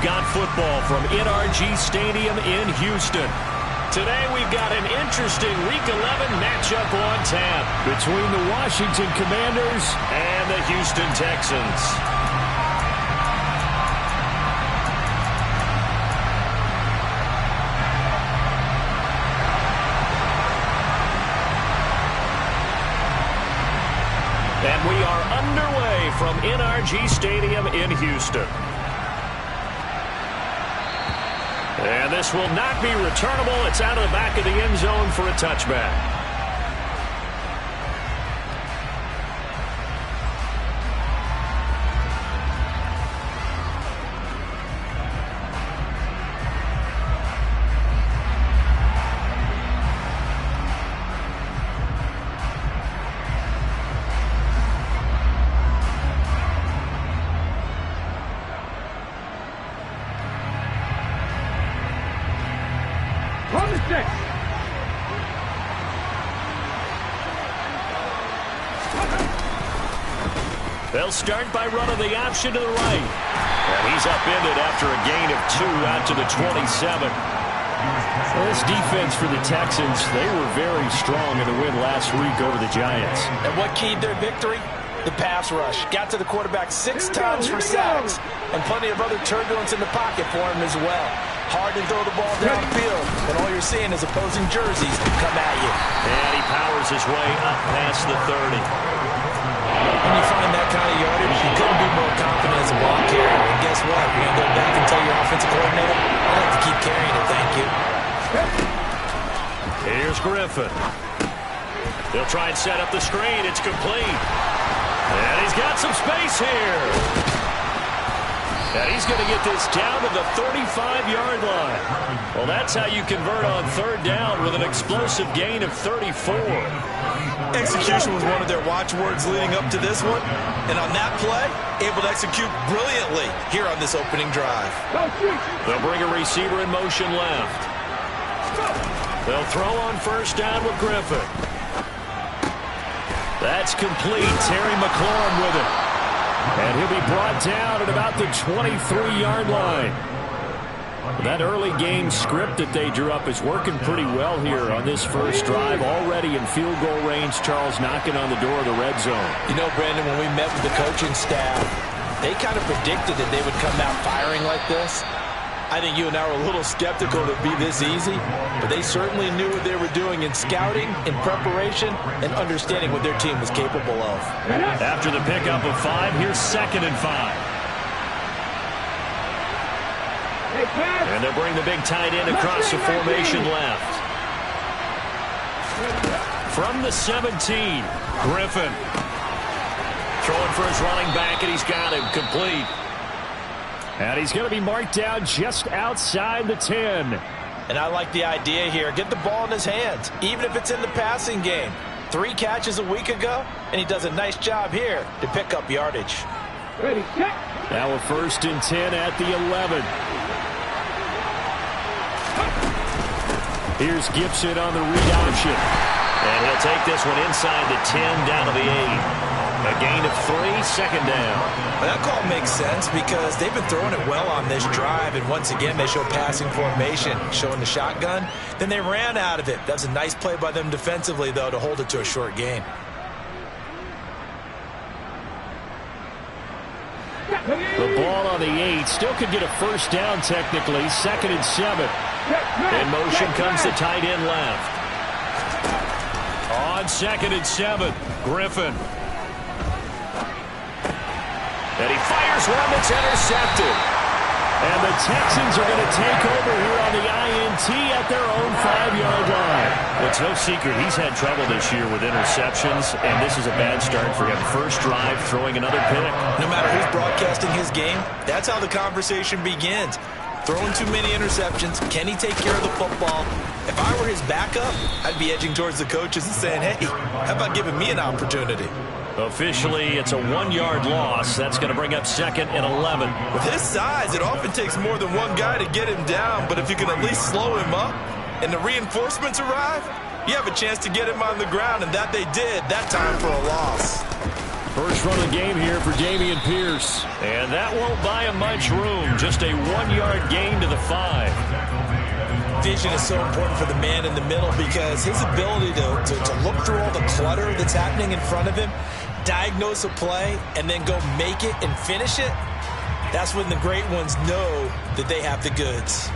We've got football from NRG Stadium in Houston. Today we've got an interesting Week 11 matchup on tap between the Washington Commanders and the Houston Texans. And we are underway from NRG Stadium in Houston. And this will not be returnable. It's out of the back of the end zone for a touchback. They'll start by running the option to the right. And he's upended after a gain of 2 out to the 27. This defense for the Texans, they were very strong in the win last week over the Giants. And what keyed their victory? The pass rush. Got to the quarterback 6 times for sacks. And plenty of other turbulence in the pocket for him as well. Hard to throw the ball downfield, but all you're seeing is opposing jerseys come at you. And he powers his way up past the 30. When you find that kind of yardage, you couldn't be more confident as a ball carrier. And guess what? You're going to go back and tell your offensive coordinator, I'd like to keep carrying it, thank you. Here's Griffin. They'll try and set up the screen. It's complete. And he's got some space here. And he's going to get this down to the 35-yard line. Well, that's how you convert on 3rd down with an explosive gain of 34. Execution was one of their watchwords leading up to this one. And on that play, able to execute brilliantly here on this opening drive. They'll bring a receiver in motion left. They'll throw on 1st down with Griffin. That's complete. Terry McLaurin with it. And he'll be brought down at about the 23-yard line. That early game script that they drew up is working pretty well here on this first drive. Already in field goal range, Charles knocking on the door of the red zone. You know, Brandon, when we met with the coaching staff, they kind of predicted that they would come out firing like this. I think you and I were a little skeptical that it'd be this easy, but they certainly knew what they were doing in scouting, in preparation, and understanding what their team was capable of. After the pickup of 5, here's 2nd and 5. And they'll bring the big tight end across the formation left. From the 17, Griffin. Throwing for his running back, and he's got him complete. And he's going to be marked down just outside the 10. And I like the idea here. Get the ball in his hands, even if it's in the passing game. 3 catches a week ago, and he does a nice job here to pick up yardage. Now a 1st and 10 at the 11. Here's Gibson on the read option. And he'll take this one inside the 10 down to the 8. A gain of 3, 2nd down. Well, that call makes sense because they've been throwing it well on this drive, and once again they show passing formation, showing the shotgun. Then they ran out of it. That's a nice play by them defensively, though, to hold it to a short gain. The ball on the 8 still could get a 1st down technically. 2nd and 7. In motion comes the tight end left. On 2nd and 7, Griffin. And he fires one that's intercepted. And the Texans are going to take over here on the INT at their own 5-yard line. Well, it's no secret he's had trouble this year with interceptions, and this is a bad start for him. First drive, throwing another pick. No matter who's broadcasting his game, that's how the conversation begins. Throwing too many interceptions. Can he take care of the football? If I were his backup, I'd be edging towards the coaches and saying, hey, how about giving me an opportunity? Officially, it's a 1-yard loss. That's going to bring up 2nd and 11. With his size, it often takes more than one guy to get him down, but if you can at least slow him up and the reinforcements arrive, you have a chance to get him on the ground, and that they did that time for a loss. First run of the game here for Dameon Pierce. And that won't buy him much room. Just a 1-yard gain to the 5. Vision is so important for the man in the middle because his ability to look through all the clutter that's happening in front of him, diagnose a play, and then go make it and finish it, that's when the great ones know that they have the goods.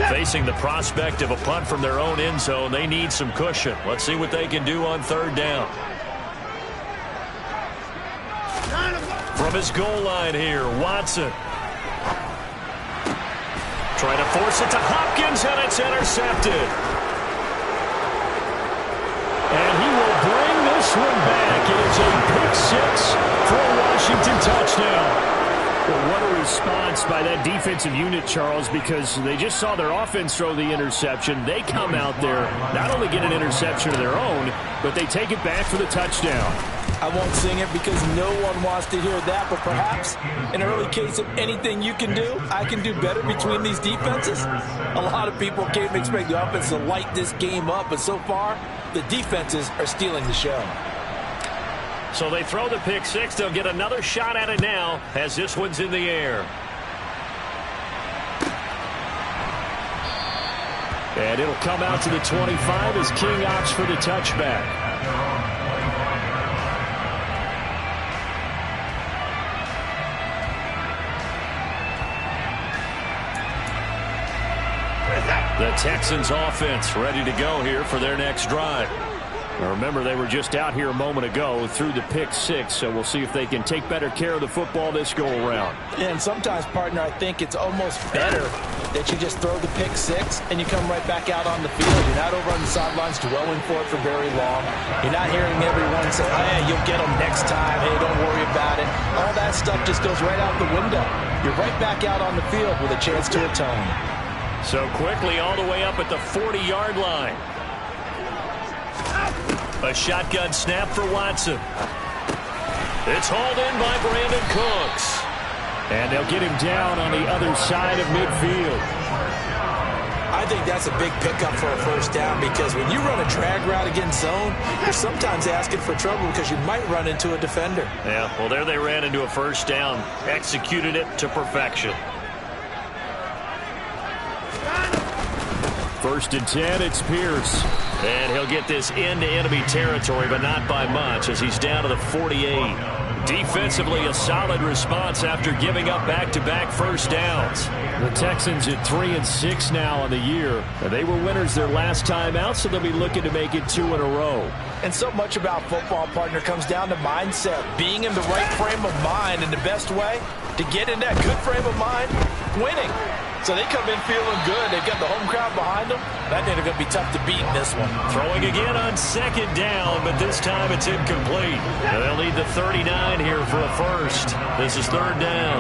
Facing the prospect of a punt from their own end zone, they need some cushion. Let's see what they can do on third down. From his goal line here, Watson. Trying to force it to Hopkins, and it's intercepted. And he will bring this one back. It is a pick 6 for a Washington touchdown. Well, what a response by that defensive unit, Charles, because they just saw their offense throw the interception. They come out there, not only get an interception of their own, but they take it back for the touchdown. I won't sing it because no one wants to hear that, but perhaps an early case of anything you can do, I can do better between these defenses. A lot of people came expect the offense to light this game up, but so far, the defenses are stealing the show. So they throw the pick 6. They'll get another shot at it now as this one's in the air. And it'll come out to the 25 as King opts for the touchback. The Texans offense ready to go here for their next drive. Now remember, they were just out here a moment ago through the pick 6, so we'll see if they can take better care of the football this go-around. And sometimes, partner, I think it's almost better that you just throw the pick 6 and you come right back out on the field. You're not over on the sidelines dwelling for it for very long. You're not hearing everyone say, oh, yeah, you'll get them next time. Hey, don't worry about it. All that stuff just goes right out the window. You're right back out on the field with a chance to atone. So quickly all the way up at the 40-yard line. A shotgun snap for Watson. It's hauled in by Brandon Cooks. And they'll get him down on the other side of midfield. I think that's a big pickup for a first down because when you run a drag route against zone, you're sometimes asking for trouble because you might run into a defender. Yeah, well, there they ran into a first down. Executed it to perfection. 1st and 10, it's Pierce. And he'll get this into enemy territory, but not by much as he's down to the 48. Defensively, a solid response after giving up back-to-back first downs. The Texans at 3-6 now on the year. They were winners their last time out, so they'll be looking to make it 2 in a row. And so much about football, partner, comes down to mindset. Being in the right frame of mind, and the best way to get in that good frame of mind, winning. So they come in feeling good. They've got the home crowd behind them. That means they're going to be tough to beat in this one. Throwing again on 2nd down, but this time it's incomplete. Now they'll need the 39 here for a first. This is 3rd down.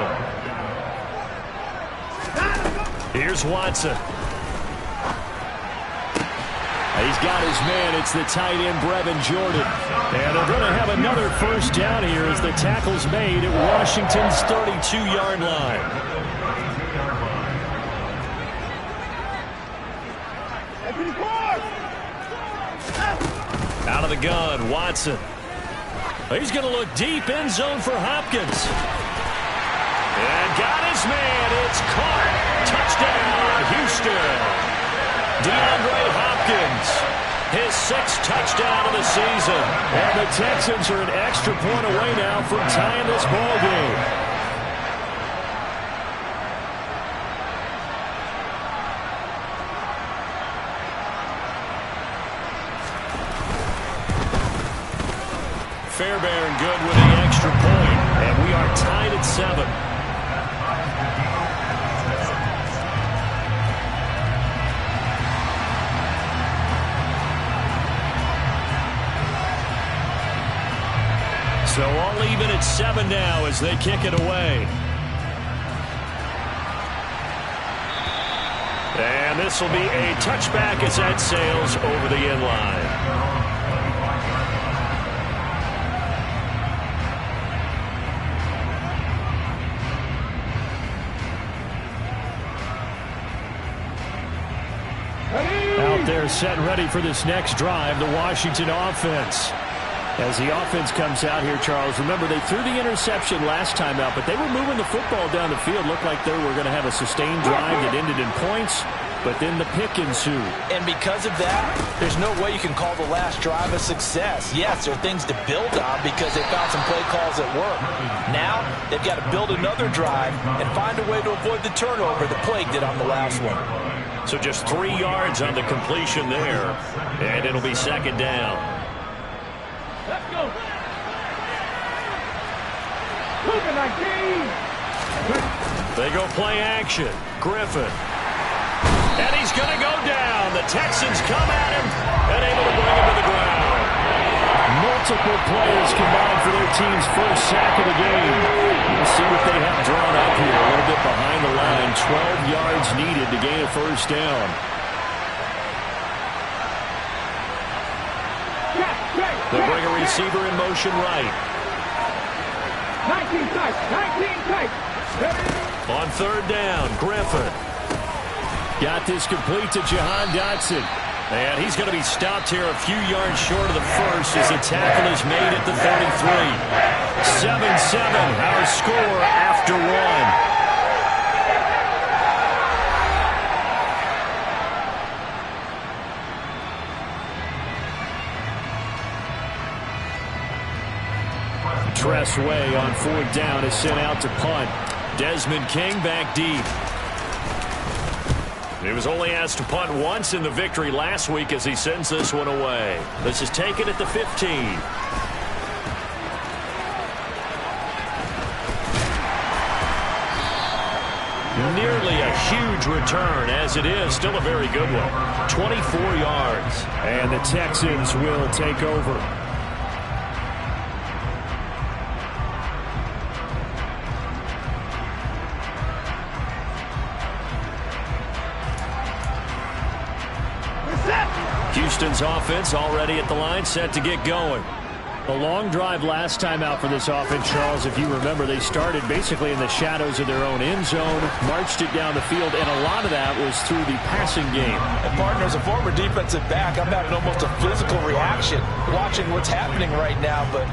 Here's Watson. He's got his man. It's the tight end, Brevin Jordan. And they're going to have another first down here as the tackle's made at Washington's 32-yard line. Out of the gun, Watson. He's going to look deep, end zone for Hopkins. And got his man. It's caught. Touchdown, Houston. DeAndre Hopkins, his 6th touchdown of the season. And the Texans are an extra point away now from tying this ball game. Fairbairn good with the extra point, and we are tied at 7. So all even at 7 now as they kick it away. And this will be a touchback as that sails over the end line. Out there there, set and ready for this next drive, the Washington offense. As the offense comes out here, Charles, remember they threw the interception last time out, but they were moving the football down the field. Looked like they were going to have a sustained drive that ended in points, but then the pick ensued. And because of that, there's no way you can call the last drive a success. Yes, there are things to build on because they found some play calls that work. Now, they've got to build another drive and find a way to avoid the turnover that plagued it on the last one. So just 3 yards on the completion there, and it'll be second down. Let's go. They go play action. Griffin. And he's going to go down. The Texans come at him and able to bring him to the ground. Multiple players combined for their team's first sack of the game. We'll see what they have drawn up here. A little bit behind the line. 12 yards needed to gain a first down. They'll bring a receiver in motion right. 19 tight. On third down, Griffin. Got this complete to Jahan Dotson. And he's going to be stopped here a few yards short of the first as the tackle is made at the 33. 7-7, our score after one. Tressway on fourth down is sent out to punt. Desmond King back deep. He was only asked to punt once in the victory last week as he sends this one away. This is taken at the 15. Nearly a huge return, as it is still a very good one. 24 yards. And the Texans will take over. Houston's offense already at the line, set to get going. A long drive last time out for this offense, Charles. If you remember, they started basically in the shadows of their own end zone, marched it down the field, and a lot of that was through the passing game. And partner, as a former defensive back, I'm having almost a physical reaction watching what's happening right now, but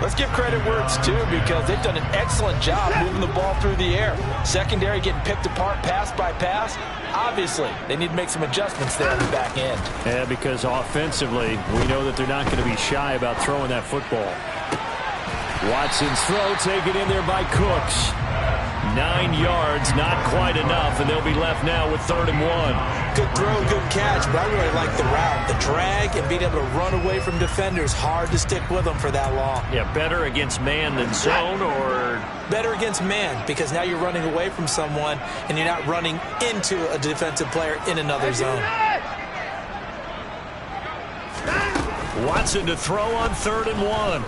let's give credit where it's due because they've done an excellent job moving the ball through the air. Secondary getting picked apart pass by pass. Obviously, they need to make some adjustments there on the back end. Yeah, because offensively, we know that they're not going to be shy about throwing that football. Watson's throw taken in there by Cooks. 9 yards, not quite enough, and they'll be left now with 3rd and 1. Good throw, good catch, but I really like the route. The drag and being able to run away from defenders, hard to stick with them for that long. Yeah, better against man than zone, or? Better against man, because now you're running away from someone and you're not running into a defensive player in another zone. Watson to throw on 3rd and 1.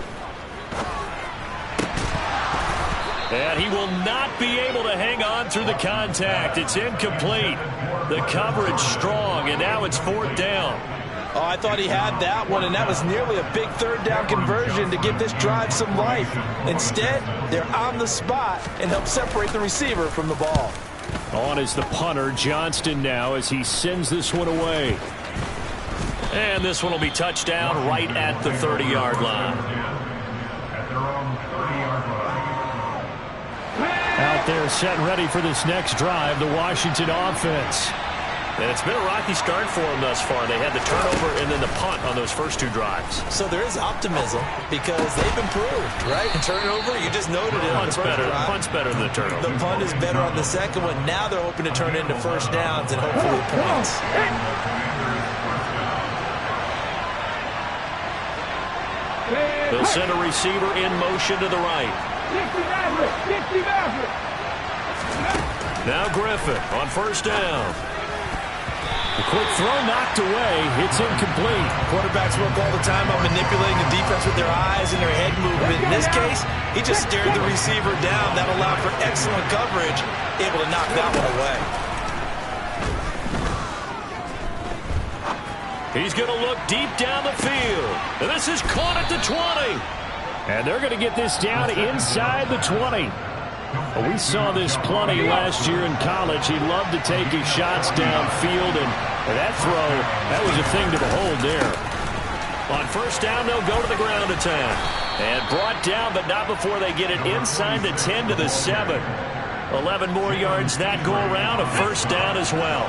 And he will not be able to hang on through the contact. It's incomplete. The coverage strong, and now it's 4th down. Oh, I thought he had that one, and that was nearly a big 3rd down conversion to give this drive some life. Instead, they're on the spot and help separate the receiver from the ball. On is the punter, Johnston, now as he sends this one away. And this one will be touchdown right at the 30-yard line. Out there set and ready for this next drive, the Washington offense. And it's been a rocky start for them thus far. They had the turnover and then the punt on those first 2 drives. So there is optimism because they've improved, right? And turnover, you just noted it. Punt's better than the turnover. The punt is better on the second one. Now they're hoping to turn it into first downs and hopefully points. They'll send a receiver in motion to the right. Now Griffin on first down. The quick throw knocked away. It's incomplete. Quarterbacks work all the time on manipulating the defense with their eyes and their head movement. In this case, he just stared the receiver down. That allowed for excellent coverage, able to knock that one away. He's going to look deep down the field. And this is caught at the 20. And they're going to get this down inside the 20. Well, we saw this plenty last year in college. He loved to take his shots downfield, and that throw, that was a thing to behold there. On first down, they'll go to the ground attack. And brought down, but not before they get it inside the 10 to the 7. 11 more yards that go around, a first down as well.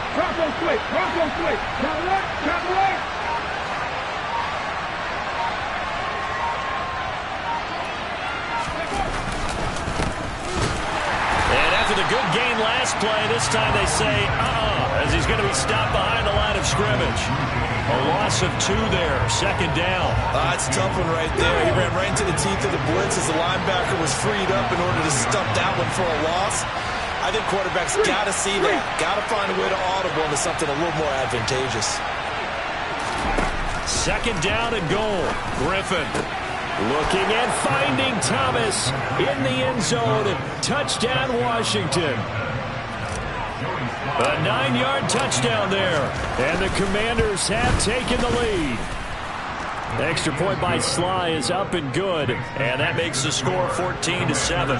Drop on switch. Travel right. And after the good gain last play, this time they say, as he's going to be stopped behind the line of scrimmage. A loss of 2 there, second down. That's a tough one right there. He ran right into the teeth of the blitz as the linebacker was freed up in order to stump that one for a loss. I think quarterbacks got to see that. Got to find a way to audible into something a little more advantageous. Second down and goal. Griffin looking and finding Thomas in the end zone. Touchdown, Washington. A 9-yard touchdown there. And the Commanders have taken the lead. The extra point by Sly is up and good. And that makes the score 14-7.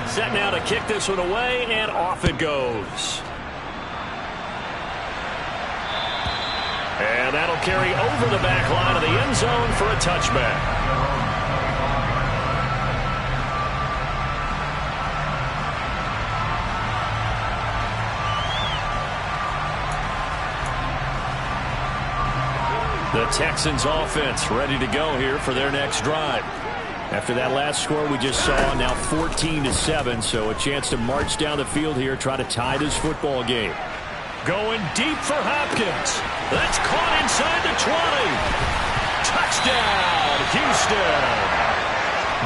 Set now to kick this one away, and off it goes. And that'll carry over the back line of the end zone for a touchback. The Texans offense ready to go here for their next drive. After that last score we just saw, now 14-7, so a chance to march down the field here, try to tie this football game. Going deep for Hopkins. That's caught inside the 20. Touchdown, Houston.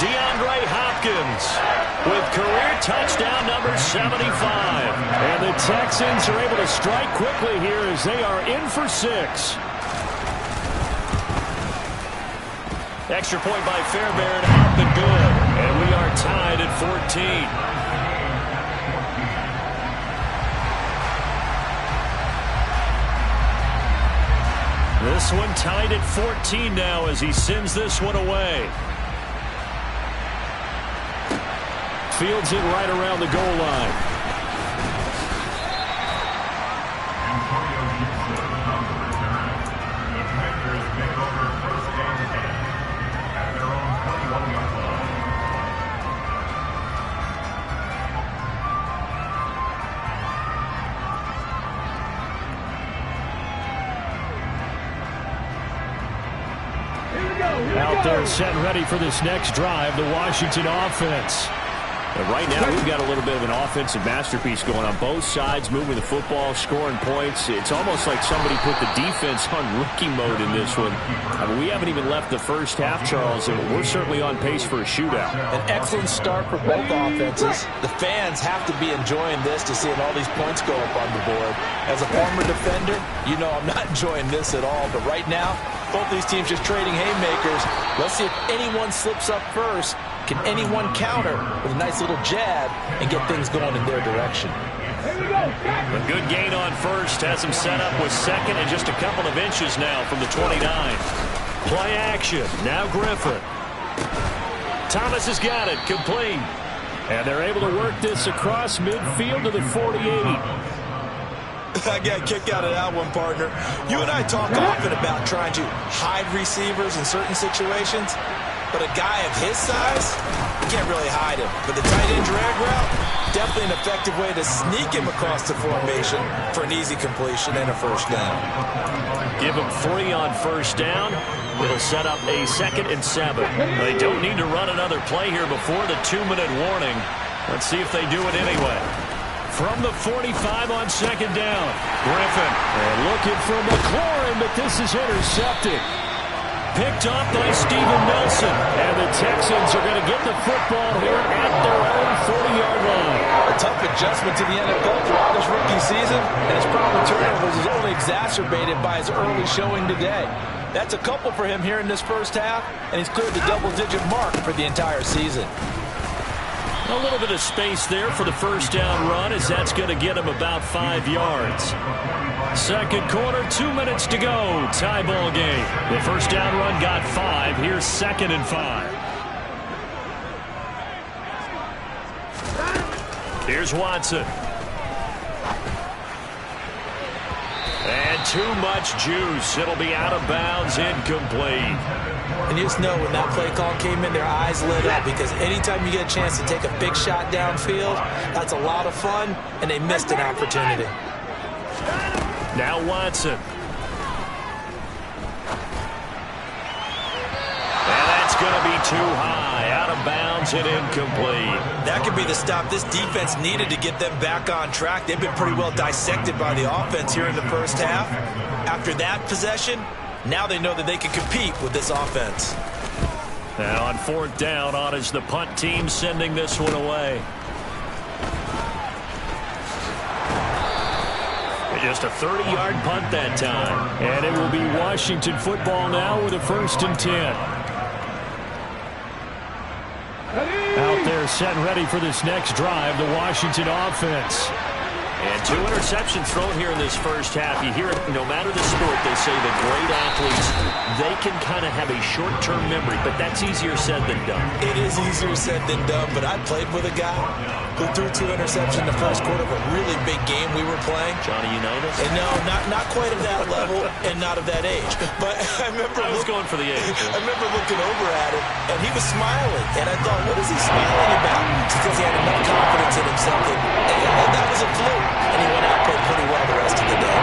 DeAndre Hopkins with career touchdown number 75. And the Texans are able to strike quickly here as they are in for 6. Extra point by Fairbairn, up and good. And we are tied at 14. This one tied at 14 now as he sends this one away. Fields it right around the goal line. Out there set and ready for this next drive, the Washington offense. And right now, we've got a little bit of an offensive masterpiece going on both sides, moving the football, scoring points. It's almost like somebody put the defense on rookie mode in this one. I mean, we haven't even left the first half, Charles, and we're certainly on pace for a shootout. An excellent start for both offenses. The fans have to be enjoying this to seeing all these points go up on the board. As a former defender, you know I'm not enjoying this at all. But right now, both these teams just trading haymakers. Let's see if anyone slips up first. Can anyone counter with a nice little jab and get things going in their direction? A good gain on first has him set up with second and just a couple of inches now from the 29. Play action. Now Griffin. Thomas has got it. Complete. And they're able to work this across midfield to the 48. I got a kick out of that one, partner. You and I talk often about trying to hide receivers in certain situations. But a guy of his size, you can't really hide him. But the tight end drag route, definitely an effective way to sneak him across the formation for an easy completion and a first down. Give him 3 on first down. It'll set up a 2nd and 7. They don't need to run another play here before the 2-minute warning. Let's see if they do it anyway. From the 45 on second down, Griffin. And looking for McLaurin, but this is intercepted. Picked up by Steven Nelson. And the Texans are going to get the football here at their own 40-yard line. A tough adjustment to the NFL throughout this rookie season, and his problem with turnovers is only exacerbated by his early showing today. That's a couple for him here in this first half, and he's cleared the double-digit mark for the entire season. A little bit of space there for the first down run, as that's going to get him about 5 yards. Second quarter, 2 minutes to go. Tie ball game. The first down run got 5. Here's 2nd and 5. Here's Watson. And too much juice. It'll be out of bounds, incomplete. And you just know when that play call came in, their eyes lit up, because anytime you get a chance to take a big shot downfield, that's a lot of fun, and they missed an opportunity. Now Watson. And that's going to be too high, out of bounds and incomplete. That could be the stop this defense needed to get them back on track. They've been pretty well dissected by the offense here in the first half. After that possession, now they know that they can compete with this offense. Now on 4th down, on is the punt team sending this one away. Just a 30-yard punt that time. And it will be Washington football now with a 1st and 10. Out there set ready for this next drive, the Washington offense. And 2 interceptions thrown here in this first half. You hear it, no matter the sport, they say the great athletes, they can kind of have a short-term memory, but that's easier said than done. It is easier said than done, but I played with a guy who threw 2 interceptions in the first quarter of a really big game we were playing. Johnny Unitas? And no, not quite at that level and not of that age. But I remember I was going for the age. I remember looking over at him, and he was smiling. And I thought, what is he smiling about? It's because he had enough confidence in himself that was a fluke. And he went out and played pretty well the rest of the day.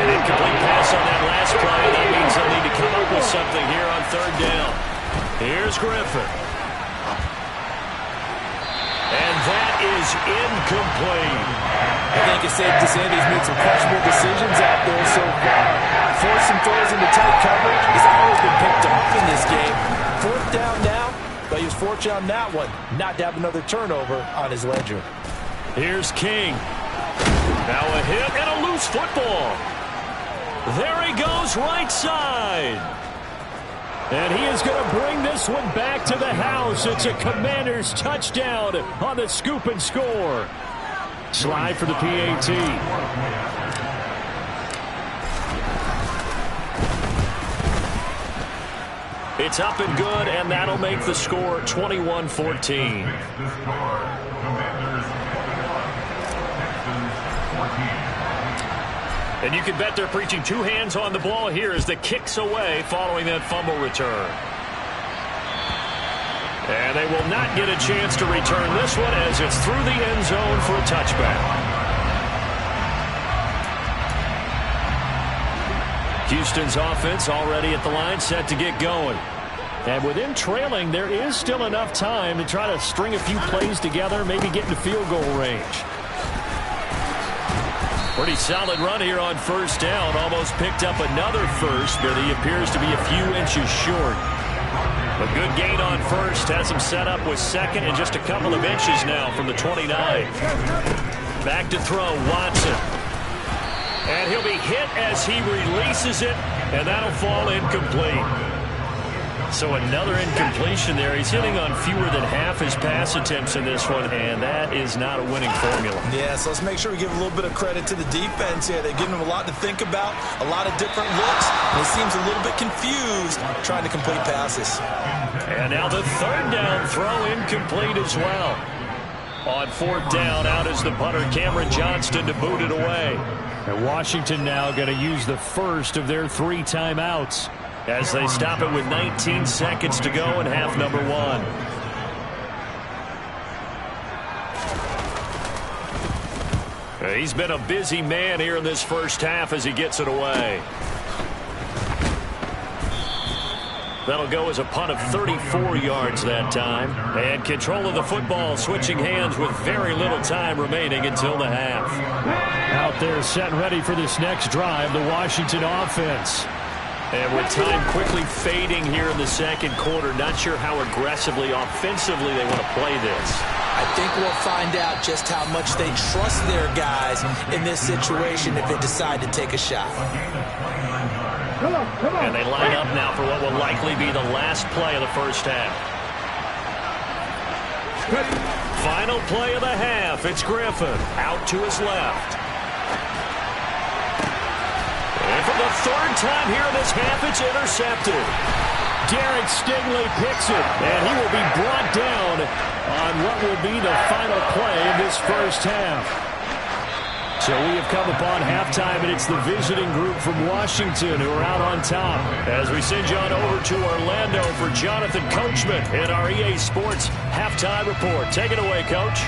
An incomplete pass on that last play. That means they'll need to come up with something here on 3rd down. Here's Griffin. And that is incomplete. I think it's safe to say he's made some questionable decisions out there so far. Forced some throws into tight coverage. He's always been picked off in this game. 4th down now, but he was fortunate on that one not to have another turnover on his ledger. Here's King. Now a hit and a loose football. There he goes, right side. And he is going to bring this one back to the house. It's a Commanders touchdown on the scoop and score. Slide for the PAT. It's up and good, and that'll make the score 21-14. And you can bet they're preaching 2 hands on the ball here as the kick's away following that fumble return. And they will not get a chance to return this one as it's through the end zone for a touchback. Houston's offense already at the line, set to get going. And with them trailing, there is still enough time to try to string a few plays together, maybe get into field goal range. Pretty solid run here on 1st down. Almost picked up another first, but he appears to be a few inches short. A good gain on 1st. Has him set up with 2nd and just a couple of inches now from the 29. Back to throw, Watson. And he'll be hit as he releases it, and that'll fall incomplete. So another incompletion there. He's hitting on fewer than half his pass attempts in this one, and that is not a winning formula. Yeah, so let's make sure we give a little bit of credit to the defense here. They're giving him a lot to think about, a lot of different looks, and he seems a little bit confused trying to complete passes. And now the 3rd down throw incomplete as well. On 4th down, out is the punter, Cameron Johnston, to boot it away. And Washington now going to use the first of their 3 timeouts as they stop it with 19 seconds to go in half number 1. He's been a busy man here in this first half as he gets it away. That'll go as a punt of 34 yards that time. And control of the football switching hands with very little time remaining until the half. Out there set and ready for this next drive, the Washington offense. And with time quickly fading here in the 2nd quarter, not sure how aggressively, offensively they want to play this. I think we'll find out just how much they trust their guys in this situation if they decide to take a shot. And they line up now for what will likely be the last play of the first half. Final play of the half. It's Griffin out to his left. And for the third time here in this half, it's intercepted. Derek Stingley picks it, and he will be brought down on what will be the final play of this first half. So we have come upon halftime, and it's the visiting group from Washington who are out on top. As we send you on over to Orlando for Jonathan Coachman in our EA Sports Halftime Report. Take it away, Coach.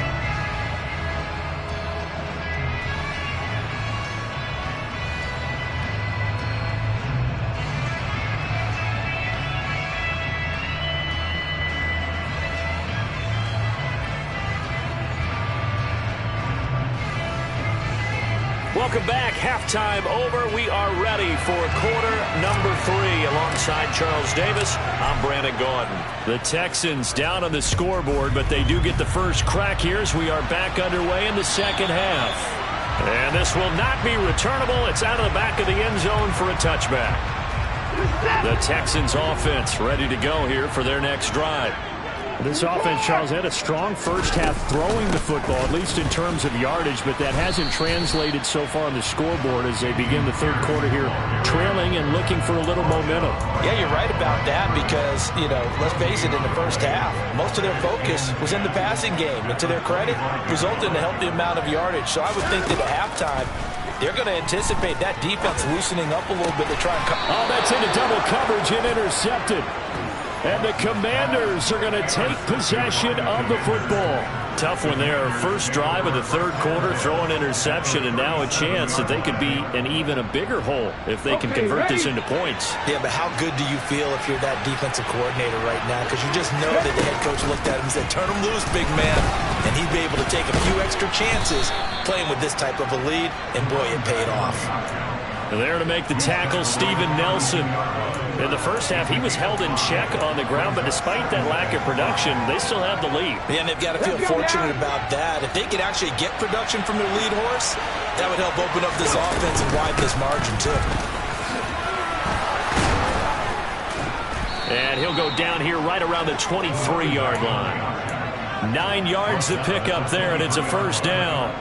Welcome back. Halftime over. We are ready for quarter number 3. Alongside Charles Davis, I'm Brandon Gaudin. The Texans down on the scoreboard, but they do get the first crack here as we are back underway in the second half. And this will not be returnable. It's out of the back of the end zone for a touchback. The Texans offense ready to go here for their next drive. This offense, Charles, had a strong first half throwing the football, at least in terms of yardage, but that hasn't translated so far on the scoreboard as they begin the third quarter here, trailing and looking for a little momentum. Yeah, you're right about that because, let's face it, in the first half, most of their focus was in the passing game. And to their credit, resulted in a healthy amount of yardage. So I would think that at halftime, they're going to anticipate that defense loosening up a little bit to try and come. Oh, that's into double coverage and intercepted. And the Commanders are going to take possession of the football. Tough one there. First drive of the third quarter, throw an interception, and now a chance that they could be in even a bigger hole if they can convert this into points. Yeah, but how good do you feel if you're that defensive coordinator right now? Because you just know that the head coach looked at him and said, turn him loose, big man. And he'd be able to take a few extra chances playing with this type of a lead, and boy, it paid off. There to make the tackle, Steven Nelson. In the first half, he was held in check on the ground, but despite that lack of production, they still have the lead. Yeah, and they've got to feel fortunate about that. If they could actually get production from their lead horse, that would help open up this offense and widen this margin, too. And he'll go down here right around the 23-yard line. 9 yards to pick up there, and it's a first down.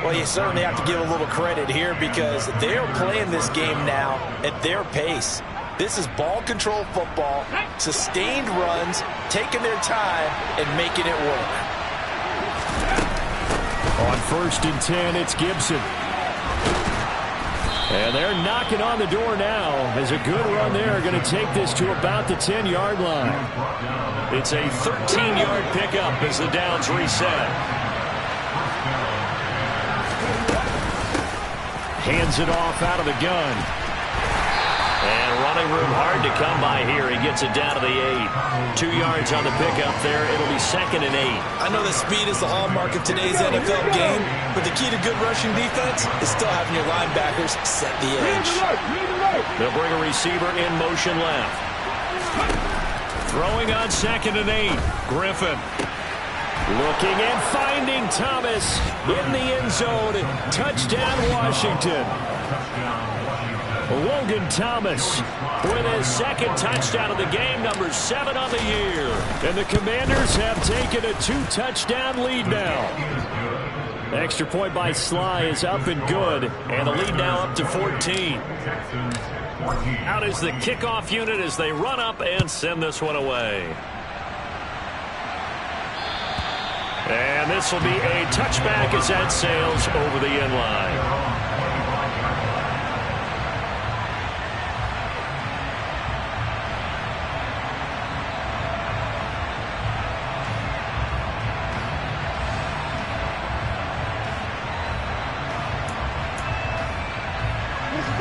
Well, you certainly have to give a little credit here because they're playing this game now at their pace. This is ball control football, sustained runs, taking their time, and making it work. On 1st and 10, it's Gibson. And they're knocking on the door now. As a good run there, going to take this to about the 10-yard line. It's a 13-yard pickup as the downs reset. Hands it off out of the gun. And running room hard to come by here. He gets it down to the 8. 2 yards on the pickup there. It'll be 2nd and 8. I know that speed is the hallmark of today's NFL game, but the key to good rushing defense is still having your linebackers set the edge. They'll bring a receiver in motion left. Throwing on 2nd and 8. Griffin. Looking and finding Thomas in the end zone. Touchdown, Washington. Logan Thomas with his 2nd touchdown of the game, number 7 on the year. And the Commanders have taken a 2-touchdown lead now. Extra point by Sly is up and good, and the lead now up to 14. Out is the kickoff unit as they run up and send this one away. And this will be a touchback as that sails over the end line.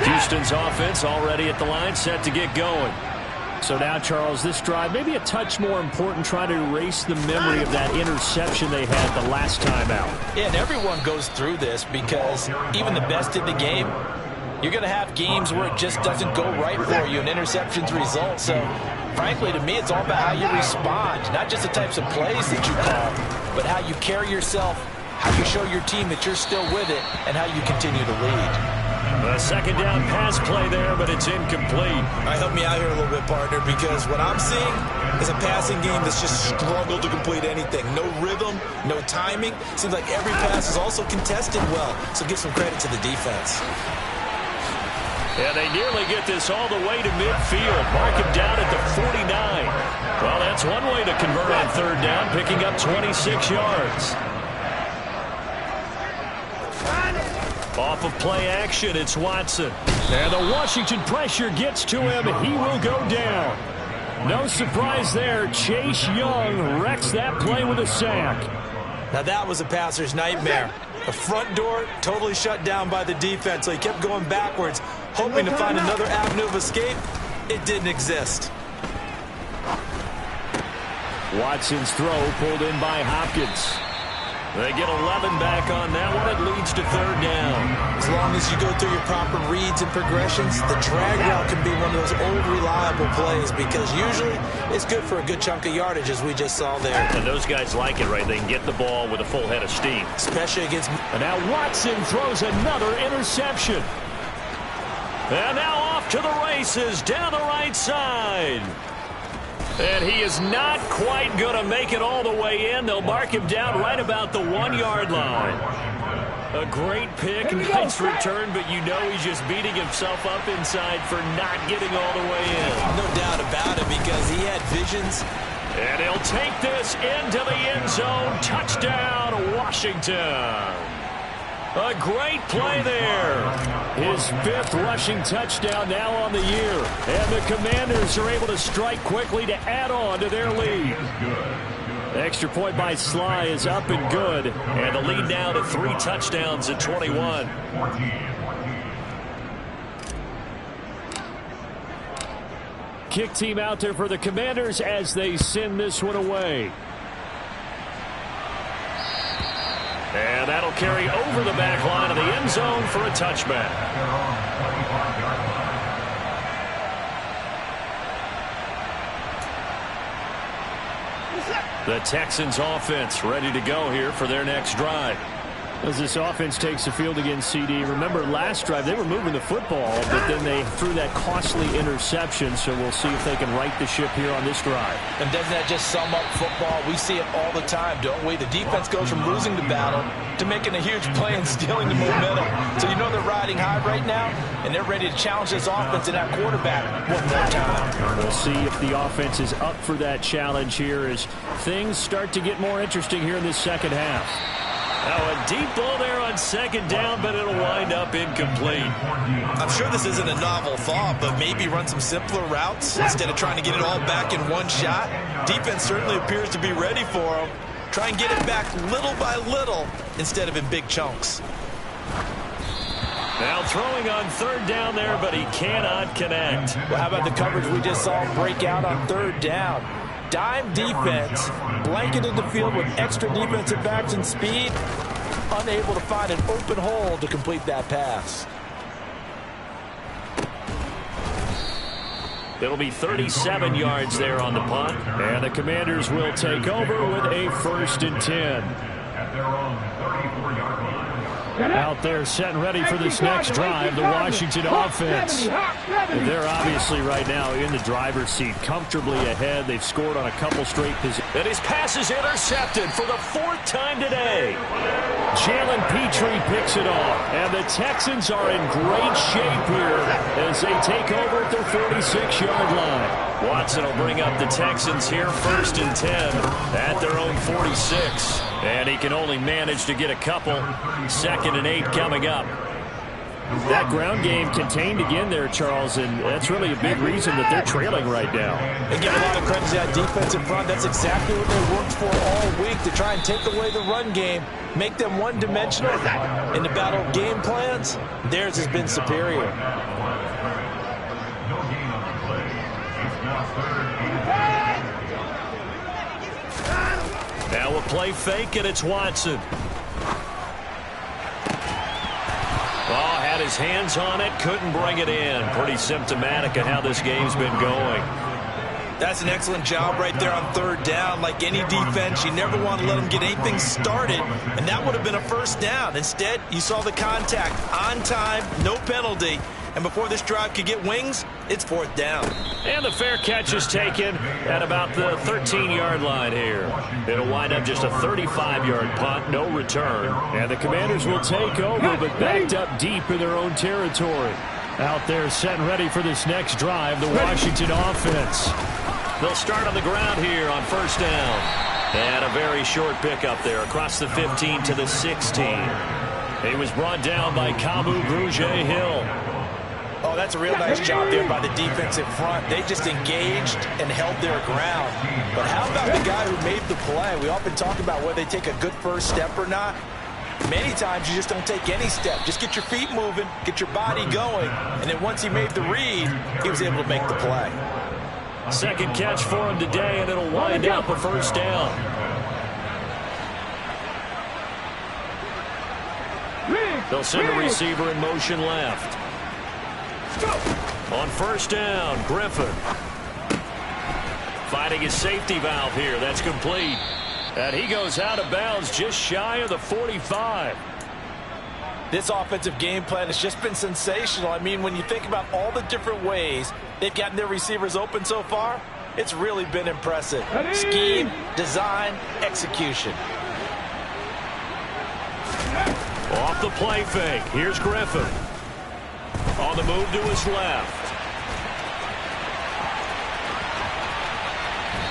Houston's offense already at the line, set to get going. So now, Charles, this drive maybe a touch more important, trying to erase the memory of that interception they had the last time out. Yeah, and everyone goes through this because even the best in the game, you're going to have games where it just doesn't go right for you and interceptions result. So, frankly, to me, it's all about how you respond, not just the types of plays that you call, but how you carry yourself, how you show your team that you're still with it, and how you continue to lead. The second down pass play there, but it's incomplete. All right, help me out here a little bit, partner, because what I'm seeing is a passing game that's just struggled to complete anything. No rhythm, no timing. Seems like every pass is also contested well, so give some credit to the defense. And they nearly get this all the way to midfield. Mark him down at the 49. Well, that's one way to convert on third down, picking up 26 yards. Off of play action, it's Watson. And the Washington pressure gets to him. He will go down. No surprise there. Chase Young wrecks that play with a sack. Now that was a passer's nightmare. The front door totally shut down by the defense, so he kept going backwards, hoping to find another avenue of escape. It didn't exist. Watson's throw pulled in by Hopkins. They get 11 back on that one. It leads to third down. As long as you go through your proper reads and progressions, the drag route can be one of those old reliable plays because usually it's good for a good chunk of yardage, as we just saw there. And those guys like it, right? They can get the ball with a full head of steam. Especially against... And now Watson throws another interception. And now off to the races down the right side. And he is not quite going to make it all the way in. They'll mark him down right about the 1-yard line. A great pick, nice return, but you know he's just beating himself up inside for not getting all the way in. No doubt about it, because he had visions. And he'll take this into the end zone. Touchdown, Washington. A great play there. His 5th rushing touchdown now on the year. And the Commanders are able to strike quickly to add on to their lead. The extra point by Sly is up and good. And the lead now to 3 touchdowns at 21. Kick team out there for the Commanders as they send this one away. And that'll carry over the back line of the end zone for a touchback. The Texans offense ready to go here for their next drive. As this offense takes the field against CD, remember last drive they were moving the football, but then they threw that costly interception, so we'll see if they can right the ship here on this drive. And doesn't that just sum up football? We see it all the time, don't we? The defense goes from losing the battle to making a huge play and stealing the momentum. So you know they're riding high right now, and they're ready to challenge this offense and that quarterback one more time. We'll see if the offense is up for that challenge here as things start to get more interesting here in this second half. Now a deep ball there on second down, but it'll wind up incomplete. I'm sure this isn't a novel thought, but maybe run some simpler routes instead of trying to get it all back in one shot. Defense certainly appears to be ready for them. Try and get it back little by little instead of in big chunks. Now throwing on third down there, but he cannot connect. Well, how about the coverage we just saw break out on third down? Dime defense, blanketed the field with extra defensive backs and speed, unable to find an open hole to complete that pass. It'll be 37 yards there on the punt, and the Commanders will take over with a 1st and 10. Out there set and ready for this next drive, the Washington offense. They're obviously right now in the driver's seat, comfortably ahead. They've scored on a couple straight positions. And his pass is intercepted for the 4th time today. Jalen Petrie picks it off, and the Texans are in great shape here as they take over at their 46-yard line. Watson will bring up the Texans here 1st and 10 at their own 46. And he can only manage to get a couple. 2nd and 8 coming up. That ground game contained again there, Charles, and that's really a big reason that they're trailing right now. They give a lot of credit to that defense in front. That's exactly what they worked for all week, to try and take away the run game, make them one-dimensional. In the battle of game plans, theirs has been superior. Now a play fake, and it's Watson. Oh, had his hands on it, couldn't bring it in. Pretty symptomatic of how this game's been going. That's an excellent job right there on third down. Like any defense, you never want to let them get anything started, and that would have been a first down. Instead, you saw the contact on time, no penalty, and before this drive could get wings, it's fourth down. And the fair catch is taken at about the 13-yard line here. It'll wind up just a 35-yard punt, no return. And the Commanders will take over, but backed up deep in their own territory. Out there set and ready for this next drive, the Washington offense. They'll start on the ground here on first down. And a very short pickup there across the 15 to the 16. He was brought down by Kamu Grugier-Hill. Oh, that's a real nice job there by the defensive front. They just engaged and held their ground. But how about the guy who made the play? We often talk about whether they take a good first step or not. Many times you just don't take any step. Just get your feet moving, get your body going, and then once he made the read, he was able to make the play. Second catch for him today, and it'll wind up a first down. They'll send the receiver in motion left. On first down, Griffin. Finding his safety valve here. That's complete. And he goes out of bounds just shy of the 45. This offensive game plan has just been sensational. I mean, when you think about all the different ways they've gotten their receivers open so far, it's really been impressive. Scheme, design, execution. Off the play fake. Here's Griffin. On the move to his left.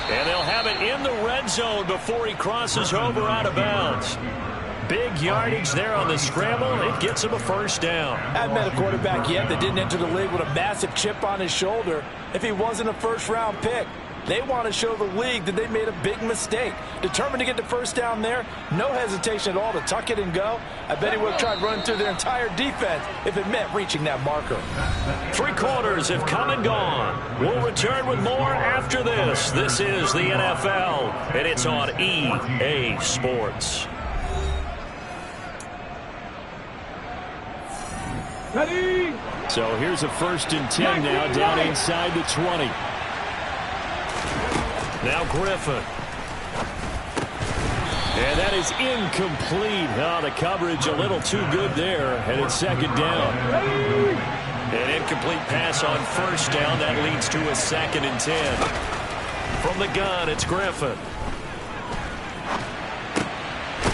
And they'll have it in the red zone before he crosses over out of bounds. Big yardage there on the scramble. It gets him a first down. I haven't met a quarterback yet that didn't enter the league with a massive chip on his shoulder if he wasn't a first-round pick. They want to show the league that they made a big mistake. Determined to get the first down there, no hesitation at all to tuck it and go. I bet he would have tried running through their entire defense if it meant reaching that marker. 3 quarters have come and gone. We'll return with more after this. This is the NFL, and it's on EA Sports. Ready? So here's a 1st and 10 now, down inside the 20. Now Griffin. And that is incomplete. Oh, the coverage a little too good there, and it's second down. An incomplete pass on first down. That leads to a 2nd and 10. From the gun, it's Griffin.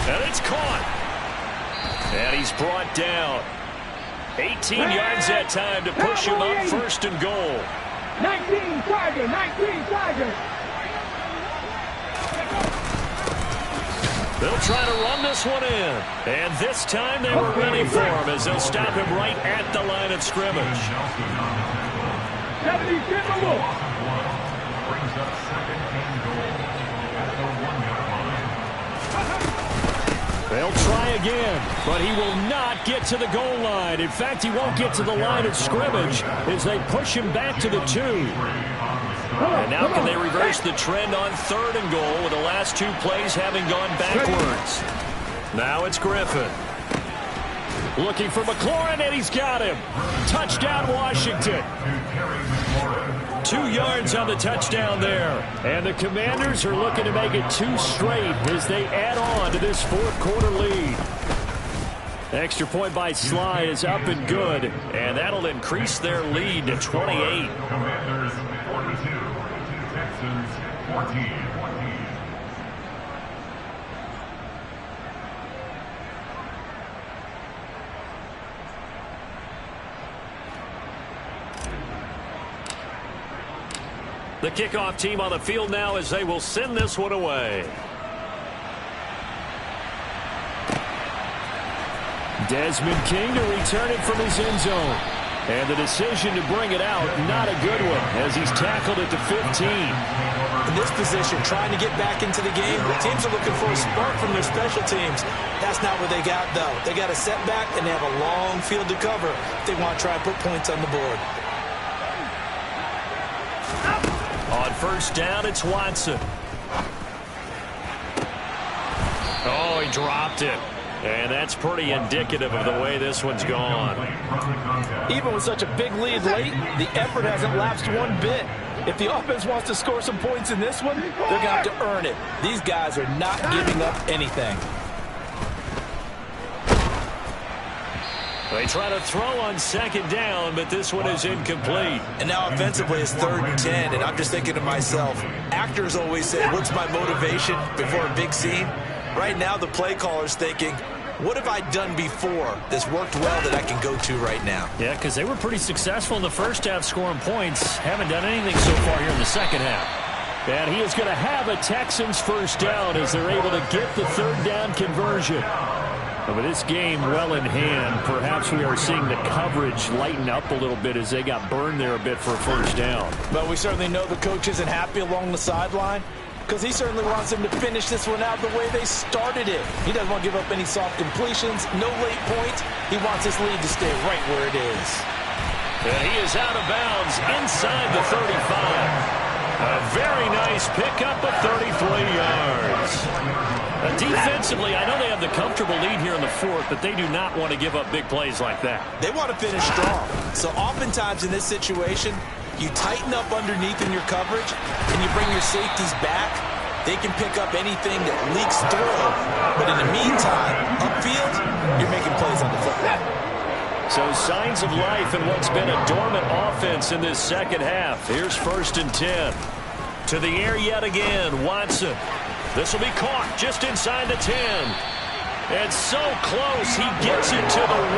And it's caught. And he's brought down. 18 yards that time to push him up 1st and goal. 19 Tiger, 19 Tiger. They'll try to run this one in. And this time they were ready for him as they'll stop him right at the line of scrimmage. 70 Timberwolves. Brings up 2nd and goal at the 1-yard line. They'll try again, but he will not get to the goal line. In fact, he won't get to the line of scrimmage as they push him back to the 2. And now can they reverse the trend on 3rd and goal with the last 2 plays having gone backwards? Now it's Griffin. Looking for McLaurin, and he's got him. Touchdown, Washington. 2 yards on the touchdown there. And the Commanders are looking to make it 2 straight as they add on to this 4th quarter lead. Extra point by Sly is up and good, and that'll increase their lead to 28. Commanders 42, Texans 14. The kickoff team on the field now as they will send this one away. Desmond King to return it from his end zone. And the decision to bring it out, not a good one, as he's tackled at the 15. In this position, trying to get back into the game, the teams are looking for a spark from their special teams. That's not what they got, though. They got a setback, and they have a long field to cover if they want to try and put points on the board. On first down, it's Watson. Oh, he dropped it. And that's pretty indicative of the way this one's gone. Even with such a big lead late, the effort hasn't lapsed one bit. If the offense wants to score some points in this one, they're going to have to earn it. These guys are not giving up anything. They try to throw on second down, but this one is incomplete. And now offensively it's 3rd and 10, and I'm just thinking to myself, actors always say, what's my motivation before a big scene? Right now the play caller's thinking, what have I done before that's worked well that I can go to right now? Yeah, because they were pretty successful in the first half scoring points. Haven't done anything so far here in the second half. And he is going to have a Texans first down as they're able to get the 3rd down conversion. But with this game well in hand, perhaps we are seeing the coverage lighten up a little bit as they got burned there a bit for a first down. But we certainly know the coach isn't happy along the sideline because he certainly wants them to finish this one out the way they started it. He doesn't want to give up any soft completions, no late points. He wants this lead to stay right where it is. And he is out of bounds inside the 35. A very nice pickup of 33 yards. Defensively, I know they have the comfortable lead here in the 4th, but they do not want to give up big plays like that. They want to finish strong. So oftentimes in this situation, you tighten up underneath in your coverage, and you bring your safeties back. They can pick up anything that leaks through. But in the meantime, upfield, you're making plays on the football. So signs of life in what's been a dormant offense in this second half. Here's 1st and 10. To the air yet again, Watson. This will be caught just inside the 10. And so close, he gets it to the 1.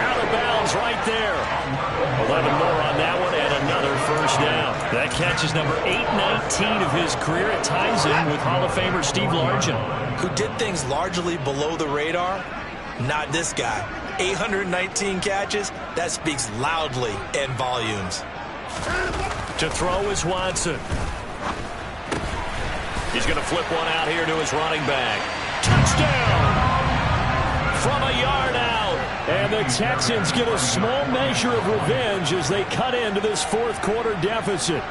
Out of bounds right there. 11 more on that one and another first down. That catch is number 819 of his career. It ties in with Hall of Famer Steve Largent, who did things largely below the radar. Not this guy. 819 catches, that speaks loudly in volumes. To throw is Watson. He's going to flip one out here to his running back. Touchdown! From a yard out. And the Texans get a small measure of revenge as they cut into this 4th quarter deficit.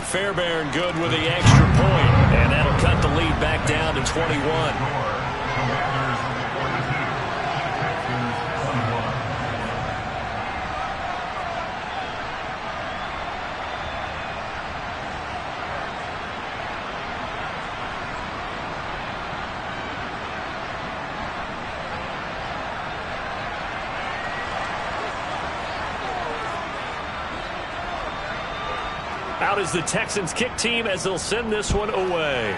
Fairbairn good with the extra point. And that'll cut the lead back down to 21. Out is the Texans kick team as they'll send this one away.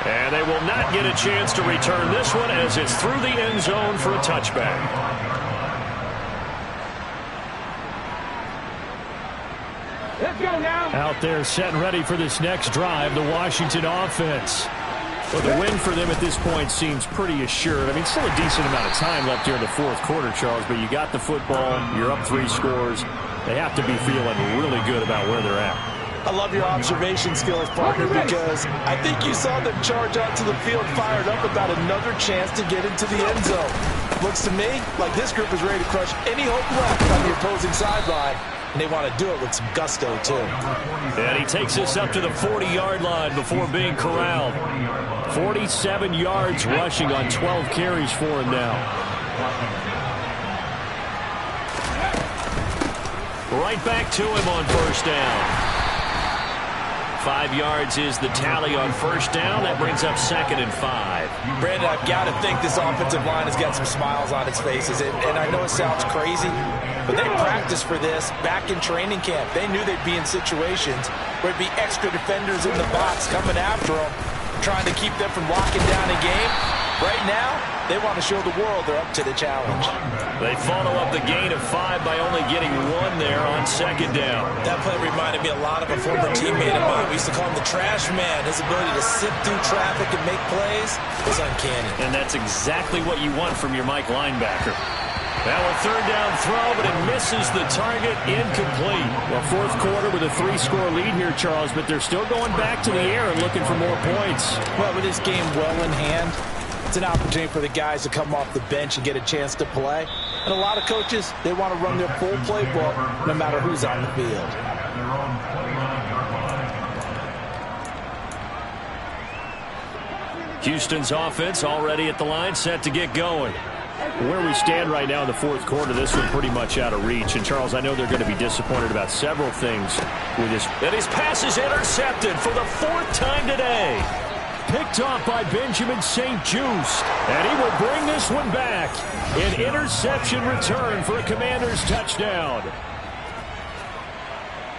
And they will not get a chance to return this one as it's through the end zone for a touchback. Let's go now. Out there set and ready for this next drive, the Washington offense. Well, the win for them at this point seems pretty assured. I mean, still a decent amount of time left here in the 4th quarter, Charles, but you got the football, you're up 3 scores. They have to be feeling really good about where they're at. I love your observation skills, partner, because I think you saw them charge onto the field fired up about another chance to get into the end zone. Looks to me like this group is ready to crush any hope left on the opposing sideline. And they want to do it with some gusto, too. And he takes us up to the 40-yard line before being corralled. 47 yards rushing on 12 carries for him now. Right back to him on first down. 5 yards is the tally on first down. That brings up 2nd and 5. Brandon, I've got to think this offensive line has got some smiles on its faces. And I know it sounds crazy, but they practiced for this back in training camp. They knew they'd be in situations where there'd be extra defenders in the box coming after them, trying to keep them from locking down a game. Right now, they want to show the world they're up to the challenge. They follow up the gain of 5 by only getting 1 there on second down. That play reminded me a lot of a former teammate of mine. We used to call him the trash man. His ability to sift through traffic and make plays is uncanny. And that's exactly what you want from your Mike linebacker. Now a third down throw, but it misses the target, incomplete. Well, 4th quarter with a 3-score lead here, Charles, but they're still going back to the air and looking for more points. Well, with this game well in hand, it's an opportunity for the guys to come off the bench and get a chance to play. And a lot of coaches, they want to run their full playbook no matter who's on the field. Houston's offense already at the line, set to get going. Where we stand right now in the fourth quarter, this one pretty much out of reach. And, Charles, I know they're going to be disappointed about several things with this. And his pass is intercepted for the fourth time today. Picked off by Benjamin St. Juste. And he will bring this one back. An interception return for a Commanders touchdown.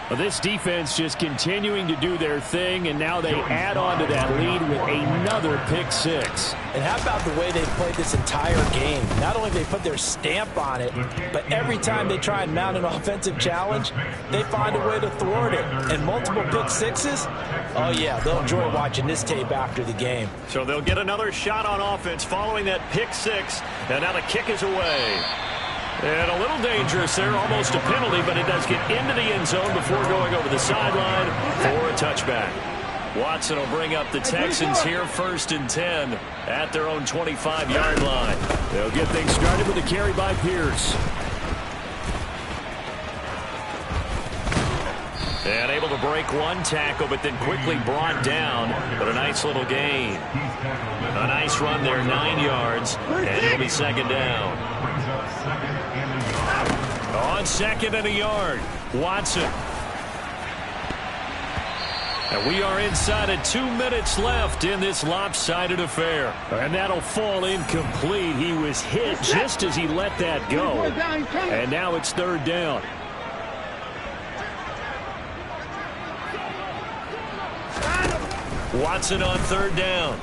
Well, this defense just continuing to do their thing, and now they add on to that lead with another pick six. And how about the way they played this entire game? Not only they put their stamp on it, but every time they try and mount an offensive challenge, they find a way to thwart it. And multiple pick sixes, oh yeah, they'll enjoy watching this tape after the game. So they'll get another shot on offense following that pick six, and now the kick is away. And a little dangerous there, almost a penalty, but it does get into the end zone before going over the sideline for a touchback. Watson will bring up the Texans here, 1st and 10 at their own 25-yard line. They'll get things started with a carry by Pierce. And able to break one tackle, but then quickly brought down. But a nice little gain. A nice run there, 9 yards, and it'll be 2nd down. On 2nd and a yard, Watson. And we are inside of 2 minutes left in this lopsided affair. And that'll fall incomplete. He was hit just as he let that go. And now it's 3rd down. Watson on 3rd down.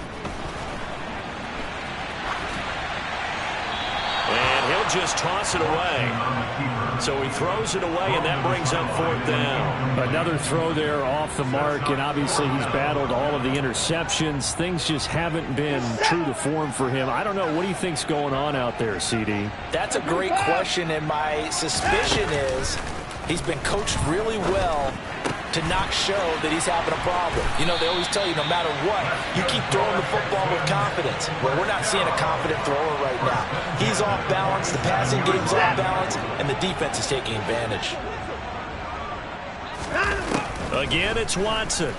And he'll just toss it away. So he throws it away, and that brings up 4th down. Another throw there off the mark, and obviously he's battled all of the interceptions. Things just haven't been true to form for him. I don't know. What do you think's going on out there, CD? That's a great question, and my suspicion is he's been coached really well to not show that he's having a problem. You know, they always tell you no matter what, you keep throwing the football with confidence. Well, we're not seeing a confident thrower right now. He's off balance, the passing game's off balance, and the defense is taking advantage. Again, it's Watson.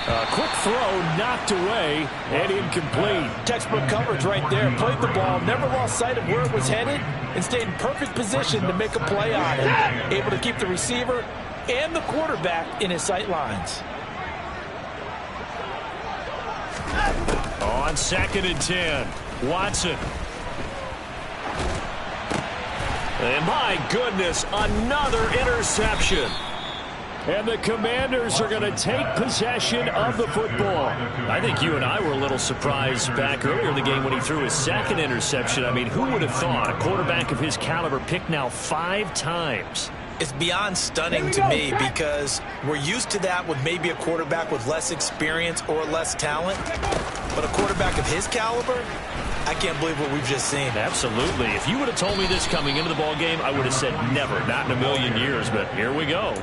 A quick throw knocked away and incomplete. Textbook coverage right there. Played the ball, never lost sight of where it was headed, and stayed in perfect position to make a play on it. Able to keep the receiver and the quarterback in his sight lines. On 2nd and 10, Watson. And my goodness, another interception. And the Commanders are going to take possession of the football. I think you and I were a little surprised back earlier in the game when he threw his 2nd interception. I mean, who would have thought a quarterback of his caliber picked now 5 times? It's beyond stunning to me because we're used to that with maybe a quarterback with less experience or less talent. But a quarterback of his caliber, I can't believe what we've just seen. Absolutely. If you would have told me this coming into the ball game, I would have said never, not in a million years. But here we go.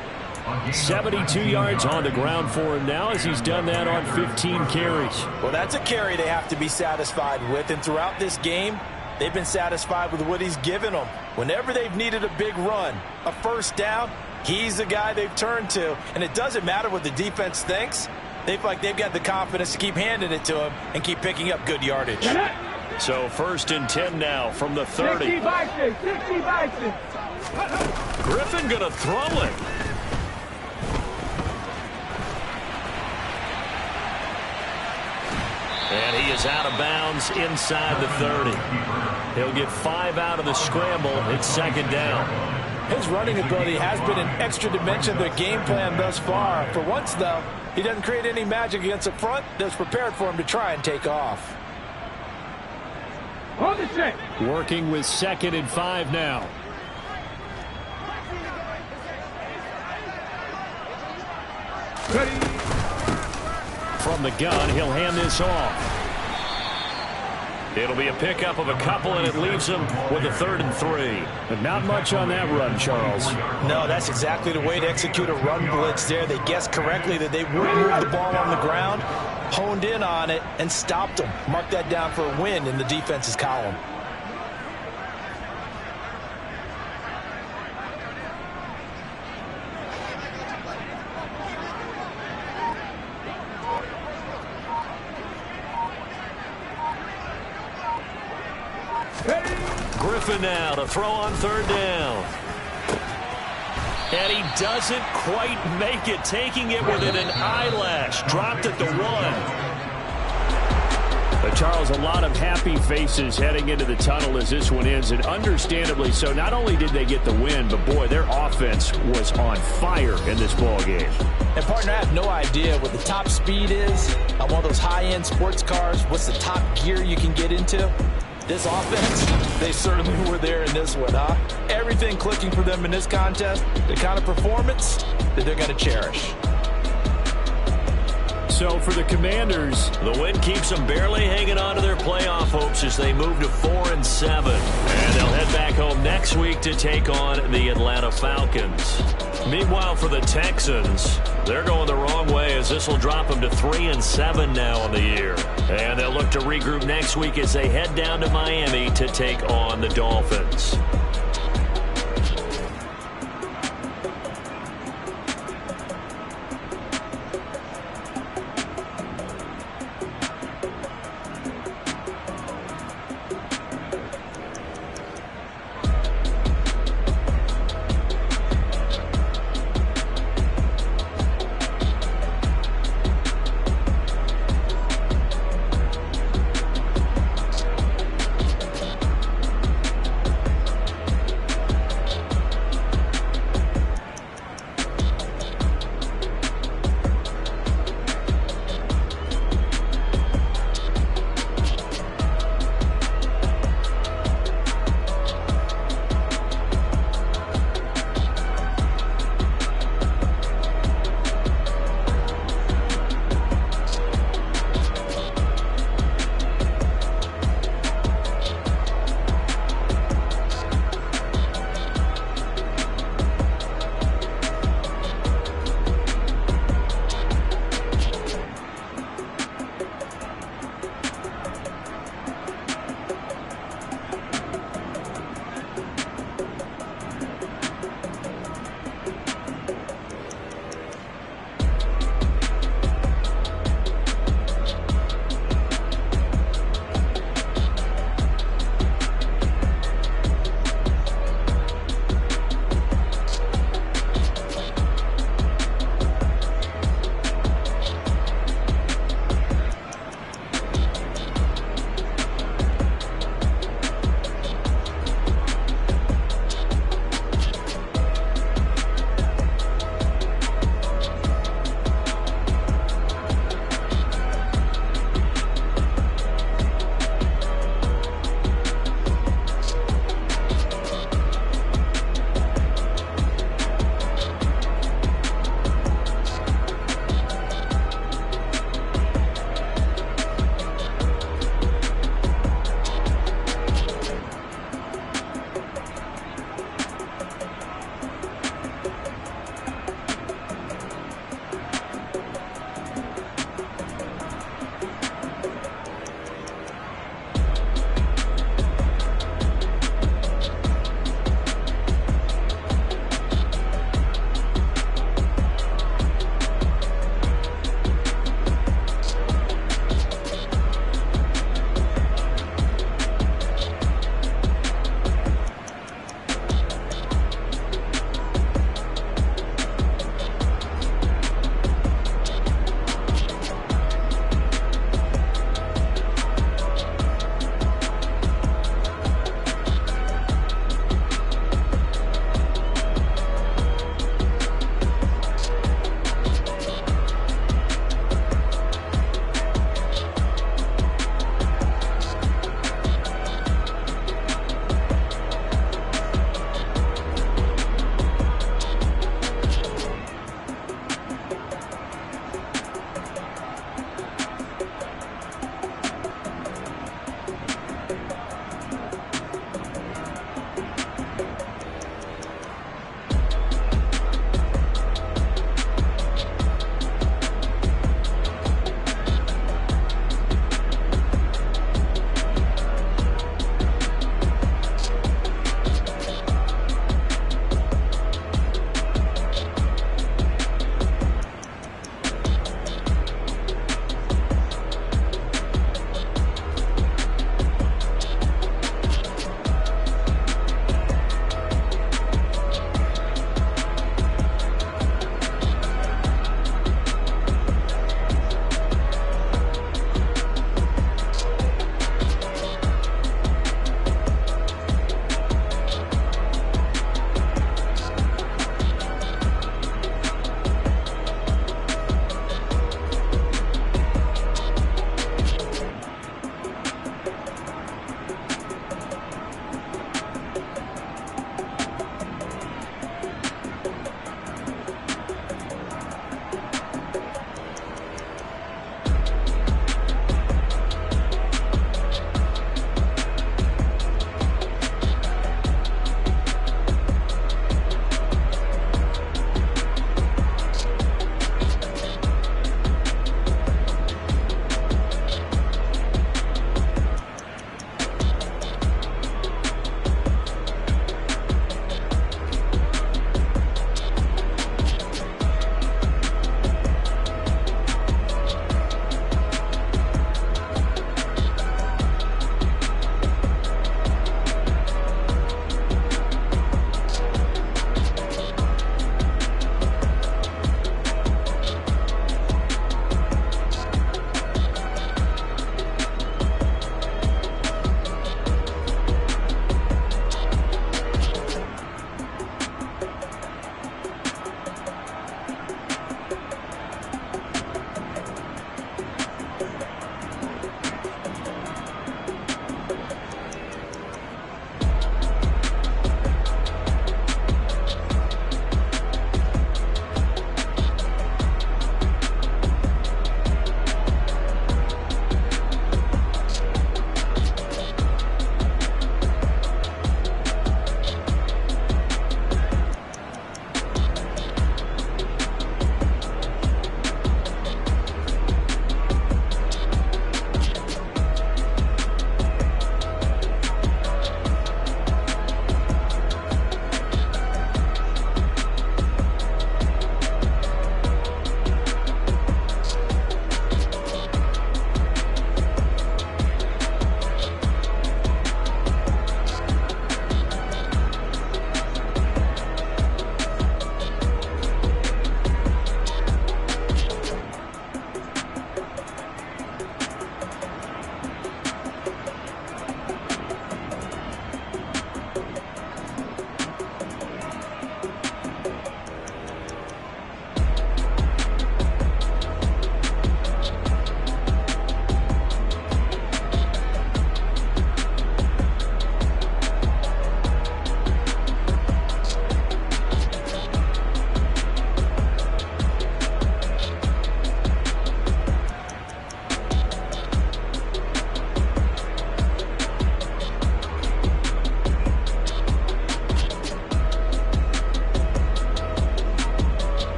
72 yards on the ground for him now as he's done that on 15 carries. Well, that's a carry they have to be satisfied with. And throughout this game, they've been satisfied with what he's given them. Whenever they've needed a big run, a 1st down, he's the guy they've turned to. And it doesn't matter what the defense thinks. They feel like they've got the confidence to keep handing it to him and keep picking up good yardage. So 1st and 10 now from the 30. 60 Bison. Griffin going to throw it. And he is out of bounds inside the 30. He'll get 5 out of the scramble. It's 2nd down. His running ability has been an extra dimension of their game plan thus far. For once, though, he doesn't create any magic against a front that's prepared for him to try and take off. Hold the check. Working with 2nd and 5 now. Ready. From the gun, he'll hand this off. It'll be a pickup of a couple, and it leaves him with a 3rd and 3. But not much on that run, Charles. No, that's exactly the way to execute a run blitz there. They guessed correctly that they would move the ball on the ground, honed in on it, and stopped them. Mark that down for a win in the defense's column. Griffin now to throw on third down. And he doesn't quite make it, taking it within an eyelash. Dropped at the 1. Charles, a lot of happy faces heading into the tunnel as this one ends, and understandably so. Not only did they get the win, but, boy, their offense was on fire in this ball game. And, partner, I have no idea what the top speed is on one of those high-end sports cars. What's the top gear you can get into? This offense, they certainly were there in this one, huh? Everything clicking for them in this contest, the kind of performance that they're going to cherish. So for the Commanders, the win keeps them barely hanging on to their playoff hopes as they move to 4-7. And they'll head back home next week to take on the Atlanta Falcons. Meanwhile, for the Texans, they're going the wrong way as this will drop them to 3-7 now on the year. And they'll look to regroup next week as they head down to Miami to take on the Dolphins.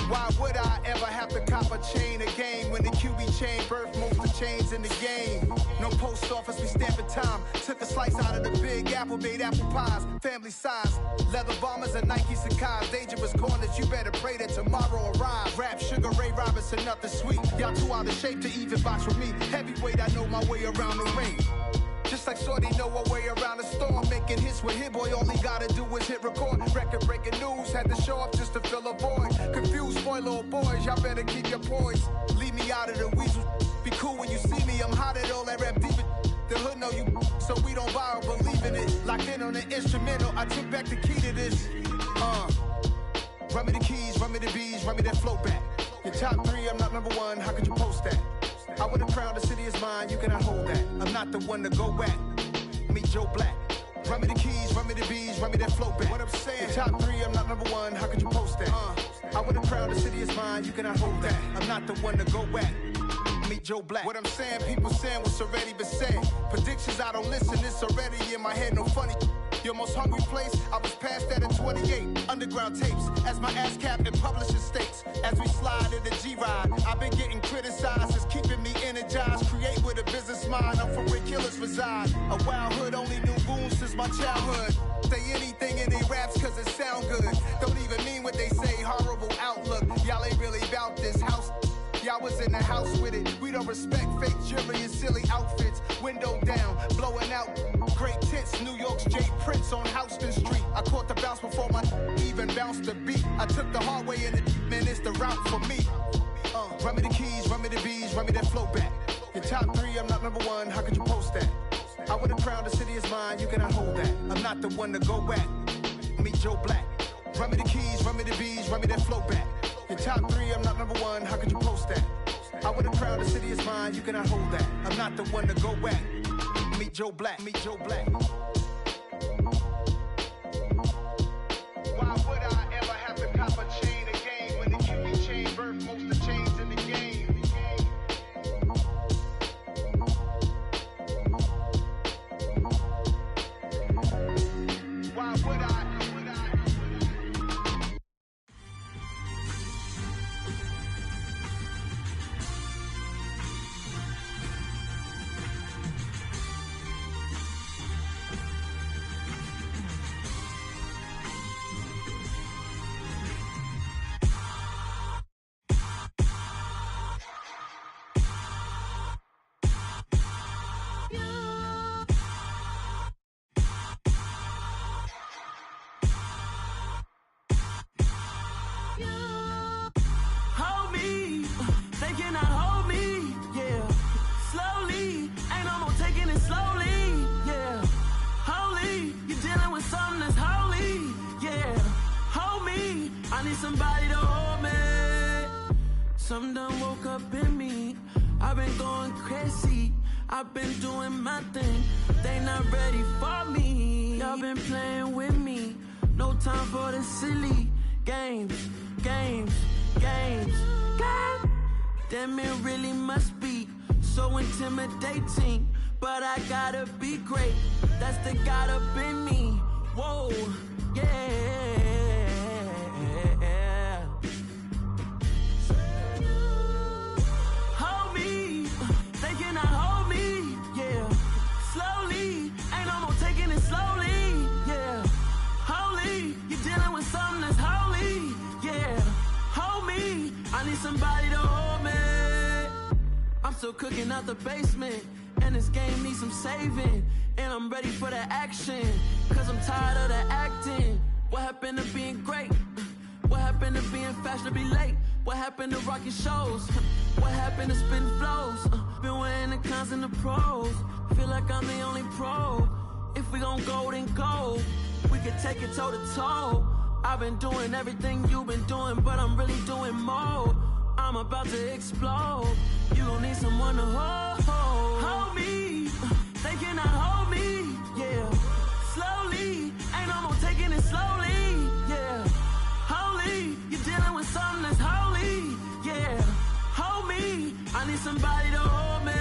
Why would I ever have to cop a chain again when the QB chain birthed most of the chains in the game? No post office, we stamping time. Took a slice out of the big apple, made apple pies, family size. Leather bombers and Nike Sacai's. Dangerous corners, you better pray that tomorrow arrives. Rap, Sugar Ray Robinson, nothing sweet. Y'all too out of shape to even box with me. Heavyweight, I know my way around the ring. Just like Shorty know her way around the storm. Making hits with Hit Boy, all he gotta do is hit record. Record-breaking news, had to show up just to fill a void. Confused, spoiled little boys, y'all better keep your poise. Leave me out of the weasel. Be cool when you see me, I'm hot at all that rap deep. The hood know you, so we don't borrow, believe in it. Locked in on the instrumental, I took back the key to this. Run me the keys, run me the bees, run me that flow back. Your top 3, I'm not number 1, how could you post that? I would have crowned the city is mine, you cannot hold that. I'm not the one to go back. Meet Joe Black. Run me the keys, run me the bees, run me that flow back. What I'm saying, your top 3, I'm not number 1, how could you post that? I would have crowned the city is mine, you cannot hold that. I'm not the one to go back. Meet Joe Black. What I'm saying, people saying what's already been said. Predictions, I don't listen, it's already in my head, no funny. Your most hungry place, I was past that at 28. Underground tapes, as my ass cap in publishing states. As we slide in the G-Ride, I've been getting criticized, it's keeping me energized. Create with a business mind, I'm from where killers reside. A wild hood, only knew goons since my childhood. Say anything in they raps cause it sound good. Don't even mean what they say, horrible outlook. Y'all ain't really about this house. Y'all was in the house with it. We don't respect fake jewelry and silly outfits. Window down, blowing out great tits. New York's J. Prince on Houston Street. I caught the bounce before my even bounced the beat. I took the hard way in it, man, it's the route for me. Run me the keys, run me the bees, run me that flow back. Your top 3, I'm not number 1, how could you post that? I would have crowned the city is mine, you cannot hold that. I'm not the one to go back. Meet Joe Black. Run me the keys, run me the bees, run me that flow back. Your top 3, I'm not number 1, how could you post that? I would have crowned the city is mine, you cannot hold that. I'm not the one to go back. Meet Joe Black, meet Joe Black. Why would I ever have to cop a chain again when the QB chain birthed most of the chains in the game? Why would I? Somebody to hold me. Something done woke up in me. I've been going crazy. I've been doing my thing. They not ready for me. Y'all been playing with me. No time for the silly games. Damn, it really must be so intimidating. But I gotta be great. That's the God up in me. Whoa, yeah. Somebody to hold me. I'm still cooking out the basement, and this game needs some saving. And I'm ready for the action, cause I'm tired of the acting. What happened to being great? What happened to being fashionably late? What happened to rocking shows? What happened to spitting flows? Been wearing the cons and the pros. Feel like I'm the only pro. If we gon' go, then go. We could take it toe to toe. I've been doing everything you've been doing, but I'm really doing more. I'm about to explode. You gon' need someone to hold me. They cannot hold me, yeah. Slowly, ain't no more taking it slowly, yeah. Holy, you're dealing with something that's holy, yeah. Hold me, I need somebody to hold me.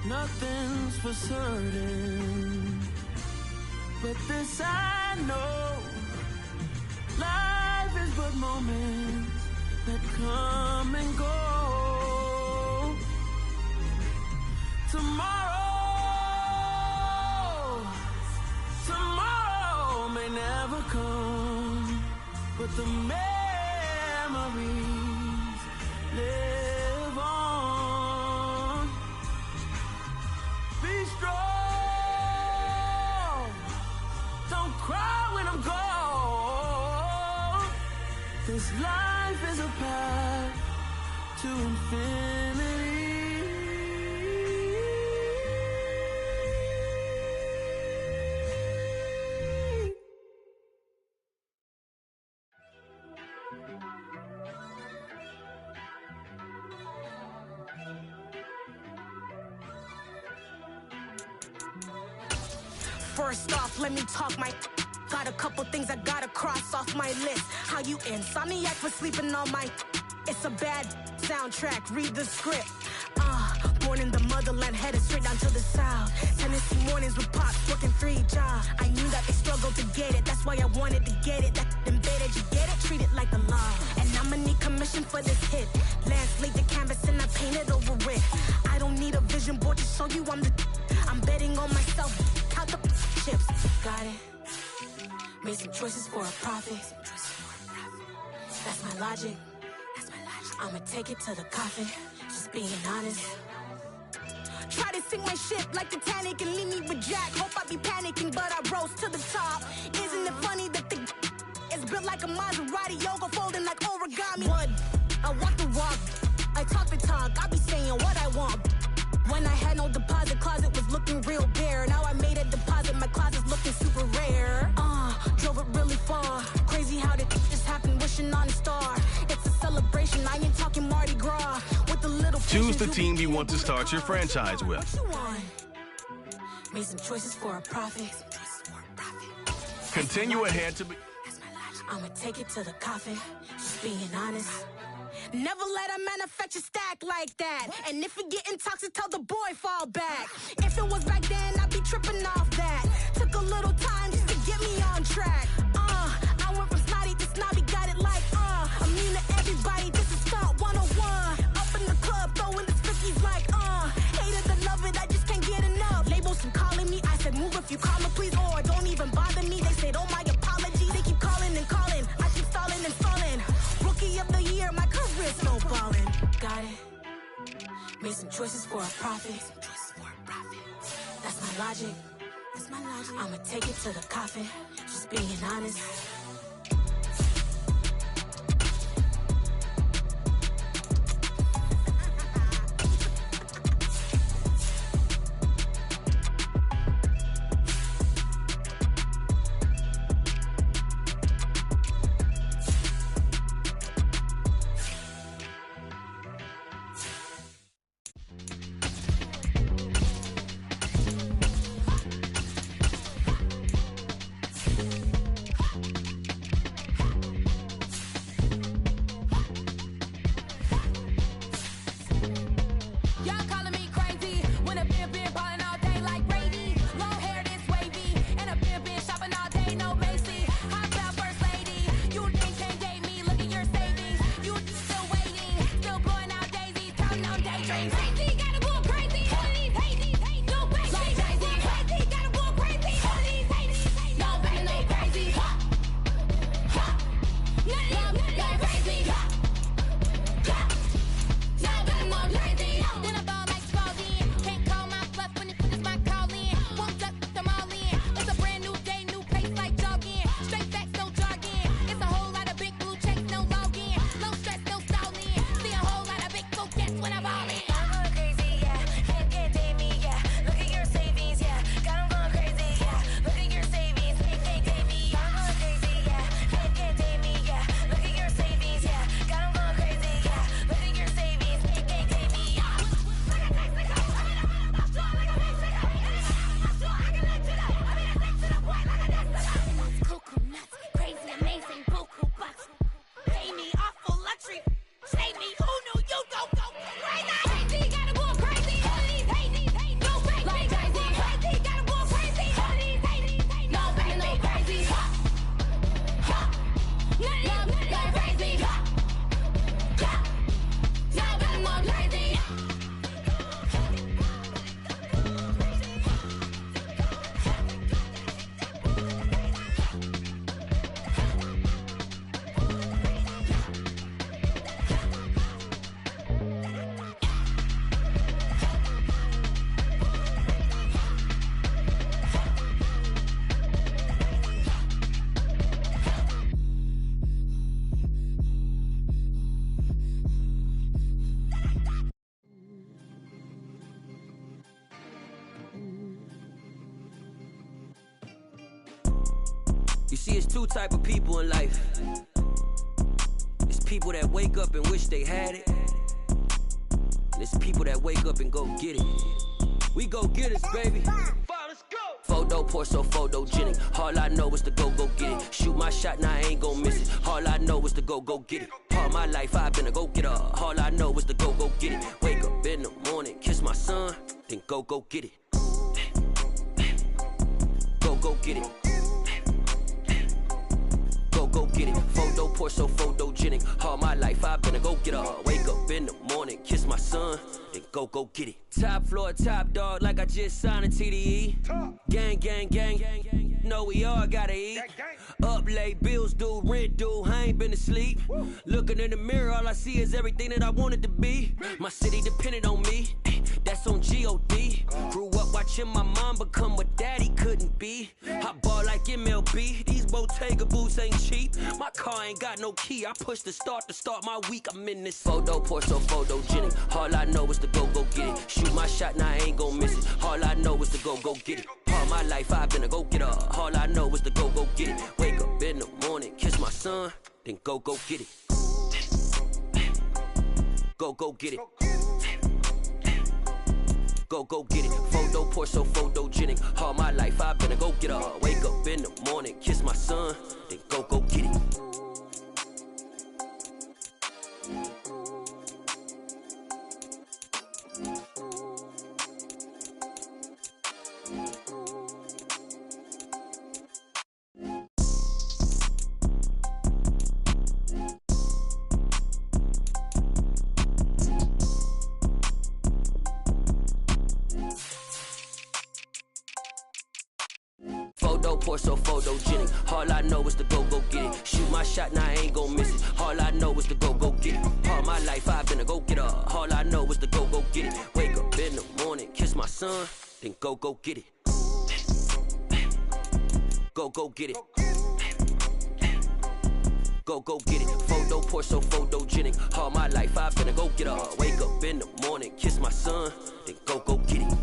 Nothing's for certain, but this I know. Life is but moments. memories live on. Be strong. Don't cry when I'm gone. This life is a path to infinity. First off, let me talk my. Got a couple things I gotta cross off my list. How you insomniac for sleeping on my. It's a bad soundtrack, read the script. Born in the motherland, headed straight down to the south. Tennessee mornings with pops, working 3 jobs. I knew that they struggled to get it, that's why I wanted to get it. That embedded, you get it, treat it like the law. And I'ma need commission for this hit. Lance laid the canvas and I painted over it. I don't need a vision board to show you I'm betting on myself, count the chips. Got it. Made some choices for a profit. That's my logic. I'ma take it to the coffin, just being honest. Try to sink my ship like Titanic and leave me with Jack. Hope I be panicking, but I rose to the top. Isn't it funny that the is built like a Maserati, yoga folding like origami? What? I walk the walk, I talk the talk, I be saying what I want. When I had no deposit, closet was looking real bare. Now I made a deposit, my closet's looking super rare. Drove it really far. Crazy how did just happen, wishing on a star. It's a celebration, I ain't talking Mardi Gras. With the little choose the team you want to start your franchise with. What you want? Made some choices for a profit. Continue ahead to be. I'ma take it to the coffin, just being honest. Never let a manufacture stack like that. And if it getting toxic, tell the boy fall back. If it was back then, I'd be tripping off that. Took a little time just to get me on track. I went from snotty to snobby, got it like I'm mean to everybody, this is Stunt 101. Up in the club, throwing the stickies like hate it or love it, I just can't get enough. Labels keep calling me, I said move if you call me please, or don't even bother me. They said oh my apologies, they keep calling and calling. I keep stalling and stalling. Rookie of the year, my career snowballing. Got it. Made some choices for a profit. That's my logic. I'ma take it to the coffin, just being honest. see, it's two type of people in life. It's people that wake up and wish they had it. And it's people that wake up and go get it. We go get it, baby. Let's go. Photo pour so photogenic. All I know is to go get it. Shoot my shot, now I ain't gon' miss it. All I know is to go get it. All my life I've been a go-getter. All I know is to go get it. Wake up in the morning, kiss my son, then go get it. Go get it. Go get it. Photo pour so photogenic. All my life I've been a go-getter. Wake up in the morning, kiss my son, then go get it. Top floor, top dog, like I just signed a TDE. Gang. Know we all gotta eat. Up late, bills due, rent due, I ain't been asleep. Looking in the mirror, all I see is everything that I wanted to be. My city depended on me, that's on G.O.D. Grew up watching my mom become what daddy couldn't be. I ball like MLB, these Bottega boots ain't cheap. My car ain't got no key, I push the start to start my week. I'm in this photo pour so photogenic. All I know is to go get it. Shoot my shot, now I ain't gon' miss it. All I know is to go get it. All my life I've been a go-getter. All I know is to go get it. Wake up in the morning, kiss my son, then go get it. Go get it. Go get it. Photo pour so photogenic. All my life I've been a go-getter. Wake up in the morning, kiss my son, then go get it. Photo pour so photogenic. All I know is to go get it. Shoot my shot, now I ain't gon' miss it. All I know is to go get it. All my life I've been a go-getter. All I know is to go get it. Wake up in the morning, kiss my son, then go get it. Go get it. Go get it. Photo pour so photogenic. All my life I've been a go-getter. Wake up in the morning, kiss my son, then go get it.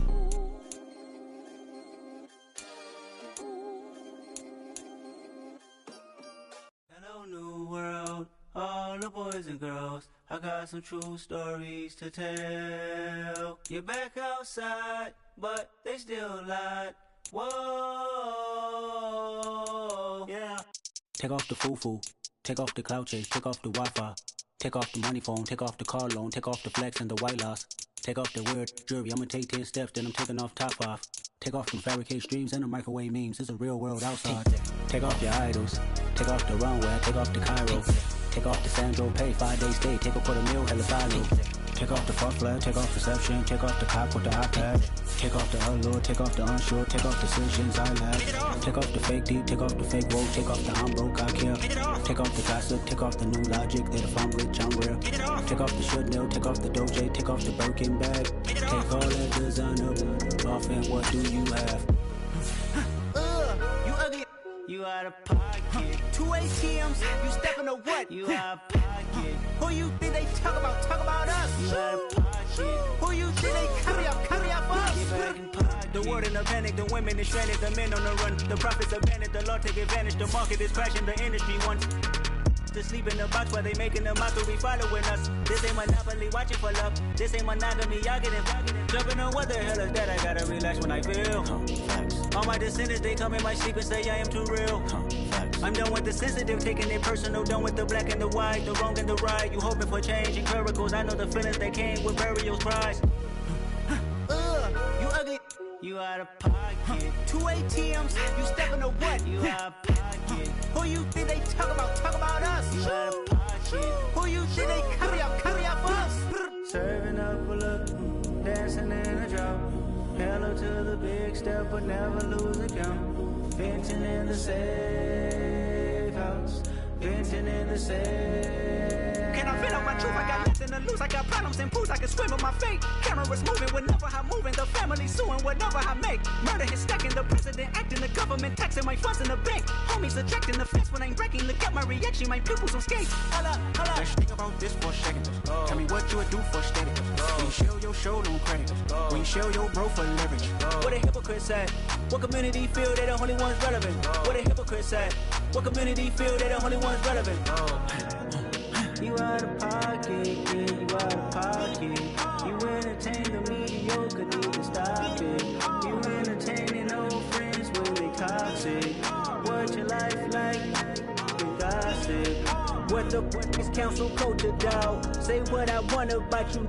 New world, all the boys and girls, I got some true stories to tell. You're back outside, but they still lied. Whoa, yeah. Take off the foo-foo, take off the cloud chase, take off the Wi-Fi, take off the money phone, take off the car loan, take off the flex and the white loss, take off the weird jewelry. I'ma take 10 steps, then I'm taking off top 5. Take off them fabricated streams and the microwave memes. It's a real world outside. Take off your idols. Take off the runway. Take off the Cairo. Take off the Sandro Pay. 5 days stay. Take off for the meal. Hella silo. Take off the fuck flag. Take off reception. Take off the cop with the iPad. Take off the allure. Take off the unsure. Take off decisions I lack. Take off the fake deep. Take off the fake woke. Take off the I'm broke. I care. Take off the gossip. Take off the new logic. That if I'm rich, I'm real. Take off the should know. Take off the Doja. Take off the Birkin bag. Take all that designer off and what do you have? You ugly. You out of pocket. 2 ATMs. You stepping to what? You out of pocket. Who you think they talk about? Talk about us. You out of pocket. Who you think they carry up us? Get back in pocket. The world in a panic. The women is stranded. The men on the run. The profits abandoned. The law take advantage. The market is crashing. The industry wants to sleep in the box while they making a mockery following us. This ain't monopoly, watching for love. This ain't monogamy, y'all getting jumping on what the hell is that? I gotta relax when I feel. All my descendants, they come in my sleep and say I am too real. I'm done with the sensitive, taking it personal. Done with the black and the white, the wrong and the right. You hoping for change and miracles. I know the feelings that came with burial cries. You ugly. You out of pocket. 2 ATMs. You stepping to what? You out of pocket. Who you think they talk about? Talk about us. You out of pocket. Who you think they carry up us? Serving up a look, dancing in a drop. Hello to the big step, but never lose a count. Venting in the safe house. Venting in the safe. Can I feel out my truth? I got nothing to lose. I got problems and fools. I can swim with my fate. Cameras moving whenever I'm moving. The family suing whatever I make. Murder is stacking. The president acting. The government taxing my funds in the bank. Homies ejecting the fence when I'm breaking. Look at my reaction. My pupils on skate. Holla. Let's think about this for a second. Tell me what you would do for status. When you show your show, don't credit. When you show your bro for leverage. What a hypocrite said. What community feel they the only ones relevant? What a hypocrite said. What community feel they the only ones relevant? You out of pocket, yeah, you out of pocket. You entertain the mediocre, need to stop it. You entertaining old friends when they toxic. What your life like? You gossip. What the fuck is council culture, dog? Say what I want about you,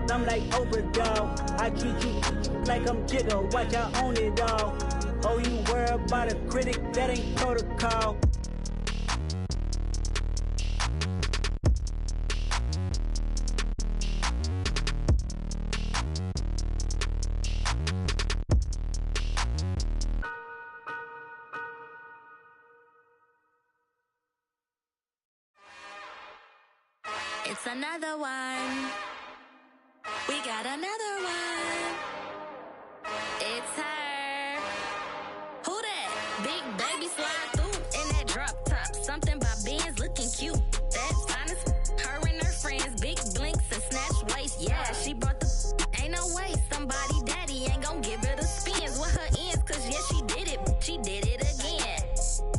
I'm like overdog. I treat you like I'm Jigga, watch I own it all. Oh, you worry about a critic, that ain't protocol. It's another one. We got another one. It's her. Who that? Big baby slide through in that drop top. Something by Benz looking cute. That's honest. Her and her friends, big blinks and snatch waist. Yeah, she brought the. Ain't no way somebody daddy ain't gon' give her the spins with her ends. Cause yeah, she did it. She did it again.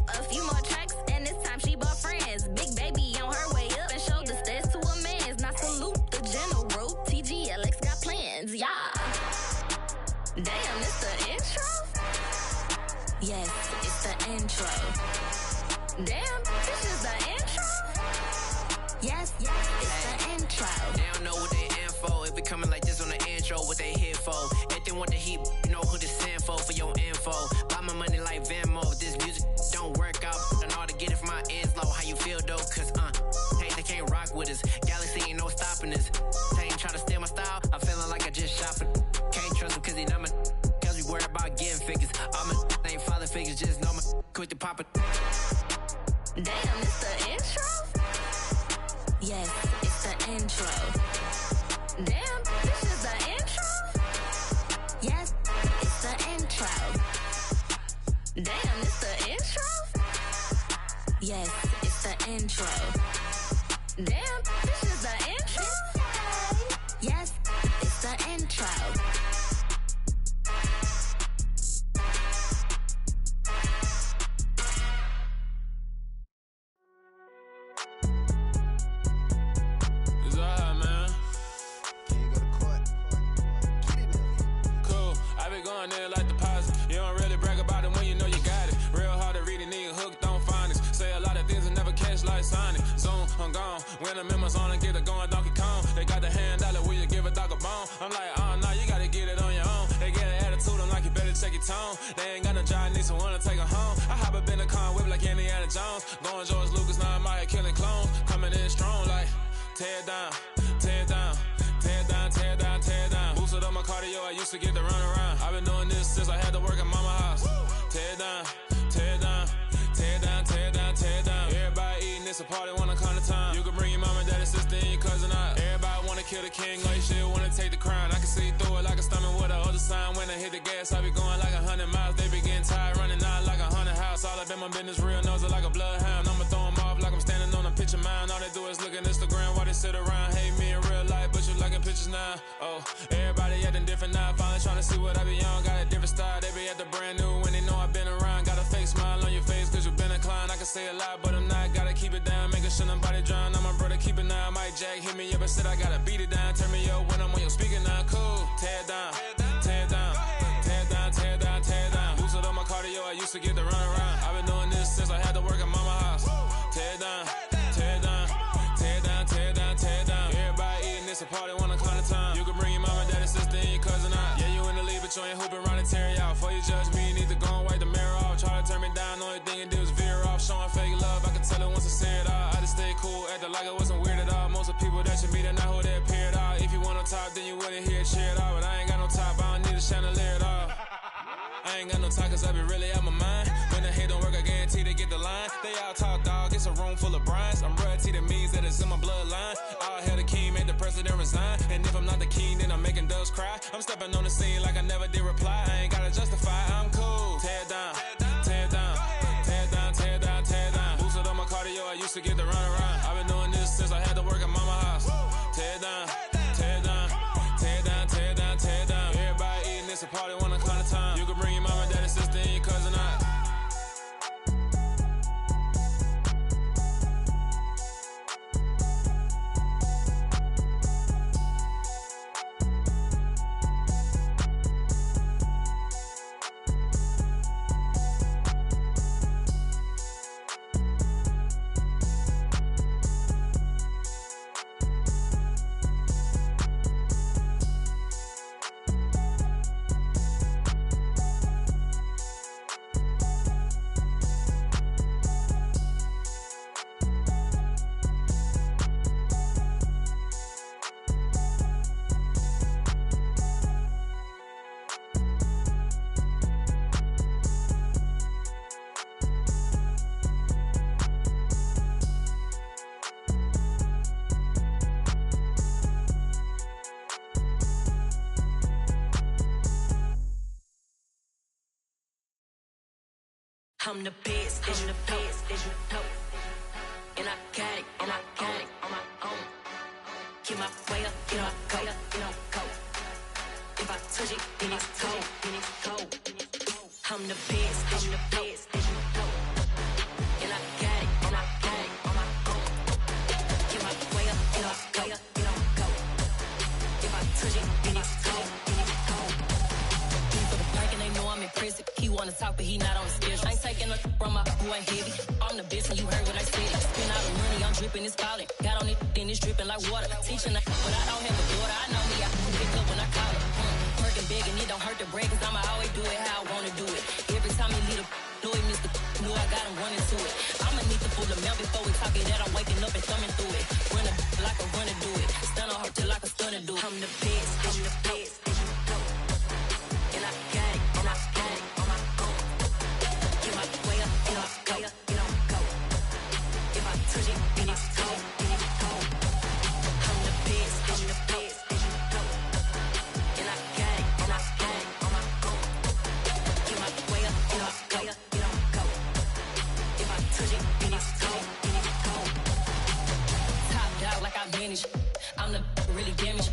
A few more tracks and this time she bought friends. Big baby on her way up and showed the stairs to a man's. Now salute the general. TGLX got plans, yeah. Damn, it's the intro? Yes, it's the intro. Damn, this is the intro? Yes, it's the intro. They don't know what they info. If it coming like this on the intro, what they here for? If they want the heat, you know who to send for your info. Buy my money like Venmo. This music don't work out. And all to get it from my ends low. How you feel though? Cause hey, they can't rock with us. Galaxy ain't no stopping us. They ain't try to steal my style. I'm feeling like I just shopping. Can't trust him cause he not my. Cause we worried about getting figures. All my ain't father figures. Just know my quit the pop it. Damn, it's the intro? Yes, it's the intro. Damn, this is the intro? Yes, it's the intro. Damn, it's the intro? Yes, it's the intro. Damn, this is the intro? Yes, it's the intro. Going there like deposit. You don't really brag about it when you know you got it. Real hard to read a nigga hooked on phonics. Say a lot of things and never catch like Sonic. Zoom, I'm gone. When the members on and get it going Donkey Kong. They got the $100, will you give a dog a bone? I'm like, oh no, you gotta get it on your own. They get an attitude, I'm like, you better check your tone. They ain't got no job, need someone to take her home. I hop up in the car, whip like Indiana Jones. Going George Lucas, now I'm out here killing clones. Coming in strong like, tear down, tear down. Tear down, tear down, tear down. Boosted up my cardio, I used to get to run around. I've been doing this since I had to work at mama house. Tear down, tear down, tear down, tear down, tear down. Everybody eating, it's a party, wanna come to time. You can bring your mama, daddy, sister, and your cousin out. Everybody wanna kill the king, like shit, wanna take the crown. I can see through it like a stomach with a other sign. When I hit the gas, I be going like 100 miles. They be getting tired, running out like 100 house. All up in my business, real nose it like a bloodhound. I'ma throw them off like I'm standing on a picture mound. All they do is look at Instagram while they sit around. Hate me in real life, but you liking pictures now. Oh, everybody acting different now. Finally trying to see what I be on. Got a different style, they be at the brand new when they know I've been around. Got a fake smile on your face cause you been inclined. I can say a lot, but I'm not. Gotta keep it down, making sure nobody drown. I'm my brother, keep it now. Mike Jack hit me up and said I gotta beat it down. Turn me up when I'm on your speaker now. Cool, tear down, tear down, tear down, tear down, tear down. Boosted up my cardio, I used to get to run around. I've been doing this since I had to work at mama house. Tear down, tear down, tear down, tear down, tear down. Everybody eating, it's a party, wanna come to time. You can bring your mama, daddy, sister, and your cousin out. Yeah, you in the lead, but you ain't hooping around and tear you out. Before you judge me, you need to go and wipe the mirror off. Try to turn me down, only thing you do is veer off. Showing fake love, I can tell it once I see it all. I just stay cool, acting like I wasn't weird at all. Most of the people that you meet are not who they appear at all. If you want on top, then you wouldn't hear it cheer at all. But I ain't got no top, I don't need a chandelier at all. I ain't got no time cause I be really out my mind. When the hate don't work, I guarantee they get the line. They all talk dog, it's a room full of brinds. I'm royalty, that means that it's in my bloodline. All hail the king, made the president resign. And if I'm not the king, then I'm making doves cry. I'm stepping on the scene like I never did reply. I ain't gotta justify, I'm cool. Tear down, tear down, tear down, tear down, tear down. Boosted up my cardio, I used to get to run around. I've been doing this since I had to work at mama house. Tear down, tear down, tear down, tear down, tear down. Everybody eating, it's a party, wanna come to time. You can bring your mama, daddy, sister, and your cousin out. I'm the best, and the best, and you know. And I got it, and I got it on my own. Get my way up, get my go, get on go. If I touch it, then it's cold, then it's cold. I'm the best, and the best, and you know. And I got it, and I got it on my own. Get my way up, get my go, get on go. If I touch it, then it's cold, then it's cold. He for the park and they know I'm in prison. He wanna talk, but he not on the schedule. I ain't taking nothing from my boy heavy. I'm the best, and you heard what I said. Spend all the money, I'm dripping, it's falling. Got on it, then it's dripping like water. Teaching, but I don't have a daughter. I know me, I can pick up when I call it. Working big, and it don't hurt to break, cause I'ma always do it how I wanna do it. Every time he lead a know he missed the know I got him running to it. I'ma need to pull the milk before we talk it that I'm waking up and thumbing through it. Run a like a runner do it. Stun on her till like a stunner do it. I'm the best, I'm the best, and you know. And I got it, and I got it on my own. Get my way up, get my go, get on go. If I touch it, then it's cold, then it's cold. I'm the best, I'm the best, and you know. And I got it, and I got it on my own. Get my way up, get my go, get on go. If I touch it, then it's cold, then it's cold. Top dog like I manage. I'm the really damaged.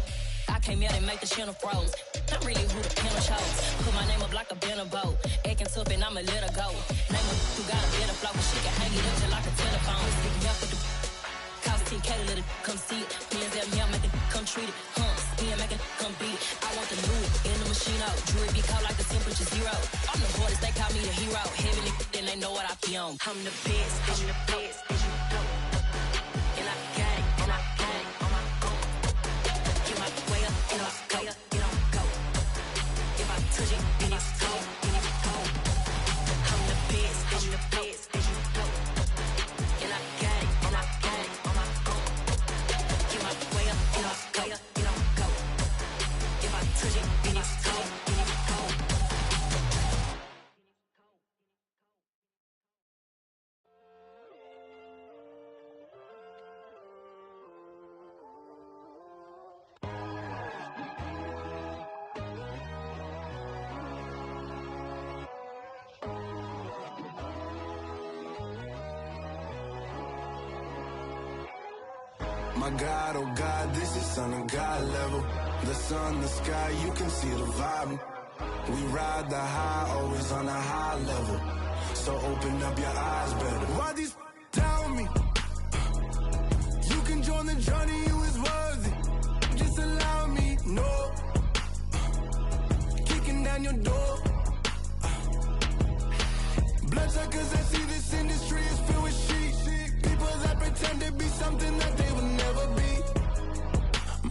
I came out and make the channel froze. I'm really who the panel chose. Put my name up like a banner boat. Acting tough and I'ma let her go. Name her who got a better flow, but she can hang it up just like a telephone. Stick me up with the cost 10K to let it come see it. Pins at me, I make it come treat it. Spin, make it come beat it. I want the new in the machine out. Jewelry be cold like the temperature zero. I'm the hardest, they call me the hero. Heavenly, then they know what I be on. I'm the best, I'm the best, and you know. And I got it, and I got it on my own. Get my way up, get my go, get on go. If I touch it, then it's cold, then it's cold. I'm the best, I'm the best, and you know. And I got it, and I got it on my own. Get my way up, get my go, get on go. If I touch it, then it's cold, then it's cold. My God, oh God, this is Son of God level. The sun, the sky, you can see the vibe. We ride the high, always on a high level. So open up your eyes better. Why these tell me? You can join the journey, you is worthy. Just allow me, no. Kicking down your door. Bloodsuckers, I see this industry is filled with shit. People that pretend to be something that they will never be.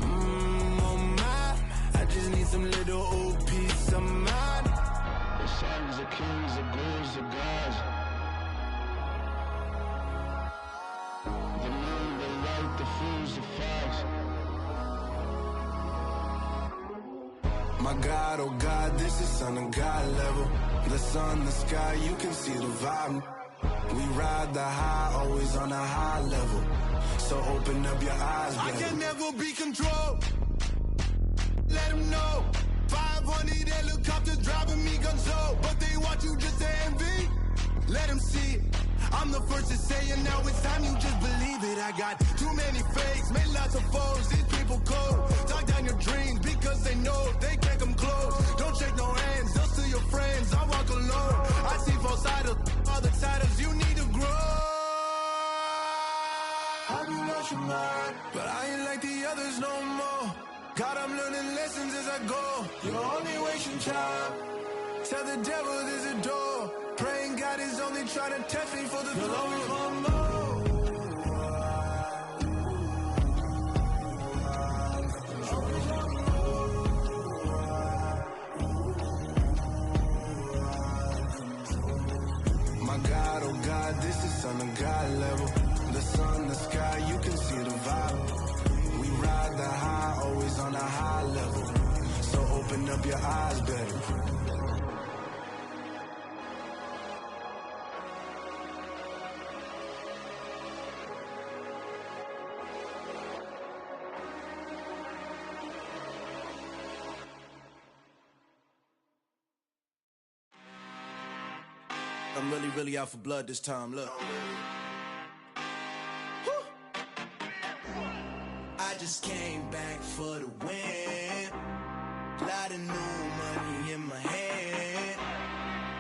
Oh my, I just need some little old peace of mind. The sons of kings, the bulls, the gods. The moon, the light, the fools, the fogs. My God, oh God, this is Son of God level. The sun, the sky, you can see the vibe. We ride the high, always on a high level. So open up your eyes, baby. I can never be controlled. Let them know. 500 helicopters driving me gonzo. But they want you just to envy. Let them see it. I'm the first to say it, now it's time you just believe it. I got too many fakes, made lots of foes. These people cold. Talk down your dreams because they know they can't come close. Don't shake no hands, they'll steal your friends. I walk alone. I see false idols, other titles. You need to grow. Have you lost your mind? But I ain't like the others no more. God, I'm learning lessons as I go. You're only wasting time. Tell the devil there's a door. Praying God is only trying to test me for the glory. You'll always want more. My God, oh God, this is Son of God level. The sun, the sky, you can see the vibe. We ride the high, always on a high level. So open up your eyes better. I'm really out for blood this time, look. I just came back for the win. Lot of new money in my hand.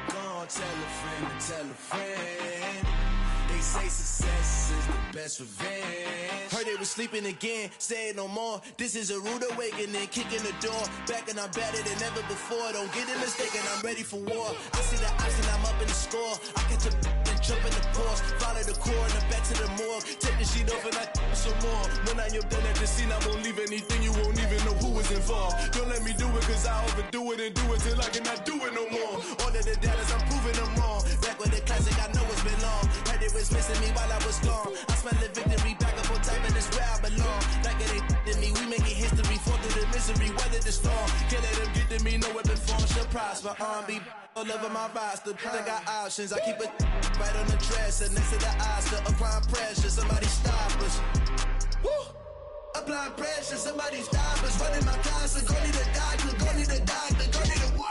Gonna tell a friend to tell a friend. They say success is the best revenge. Heard they was sleeping again, say it no more. This is a rude awakening, kicking the door. Back and I'm better than ever before. Don't get it mistaken, I'm ready for war. I see the option, I'm up in the score. I catch a and jump in the course. Follow the core and the back to the morgue. Take the sheet off and I some more. When I am done at the scene, I won't leave anything. You won't even know who is involved. Don't let me do it, cause I overdo it and do it till I cannot do it no more. All of the doubters, I'm proving them wrong. Back with the classic, I know it's been long. Heard it was missing me while I was gone. I smell the victory back up on top, and it's where I belong. Like it ain't to me, we making history. Fall through the misery, weather the storm. Can't let them get to me, no weapon form shall prosper. R&B all over my roster, I got options. I keep it right on the dresser, next to the Oscar. Applying pressure, somebody stop us. Woo! Applying pressure, somebody stop us. Running my closet, go need a doctor, go need a doctor, go need a what?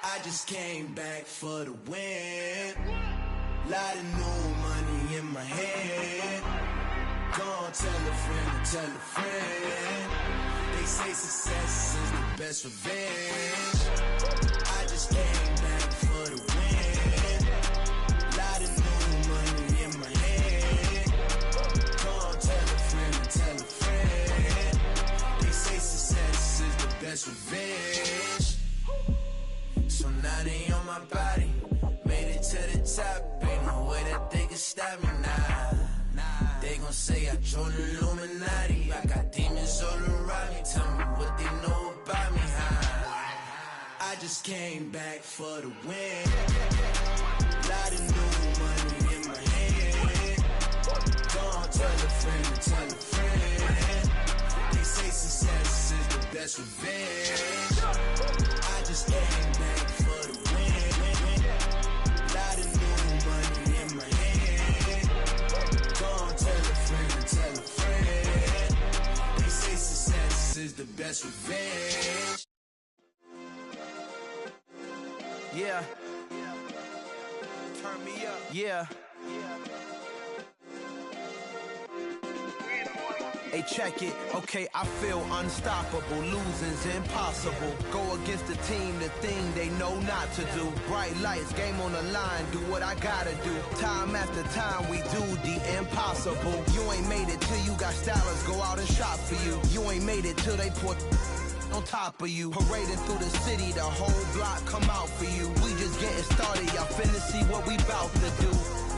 I just came back for the win. Lot of new money in my hand. Gonna tell a friend to tell a friend. They say success is the best revenge. I just came back for the win. Lot of new money in my hand. Gonna tell a friend to tell a friend. They say success is the best revenge. So now they on my body. Made it to the top, ain't no way that they can stop me now. They gon' say I joined the Illuminati. I got demons all around me. Tell me what they know about me, huh? I just came back for the win. Lot of new money in my hand. Gonna tell a friend to tell a friend. They say success is the best revenge. I just came back for the win. Lot of new money in my hand. Gonna tell a friend to tell a friend. They say success is the best revenge. Yeah. Turn me up. Yeah. Hey, check it. Okay, I feel unstoppable. Losing's impossible. Go against the team, the thing they know not to do. Bright lights, game on the line, do what I gotta do. Time after time, we do the impossible. You ain't made it till you got stylists go out and shop for you. You ain't made it till they put on top of you. Parading through the city, the whole block come out for you. We just getting started, y'all finna see what we bout to do.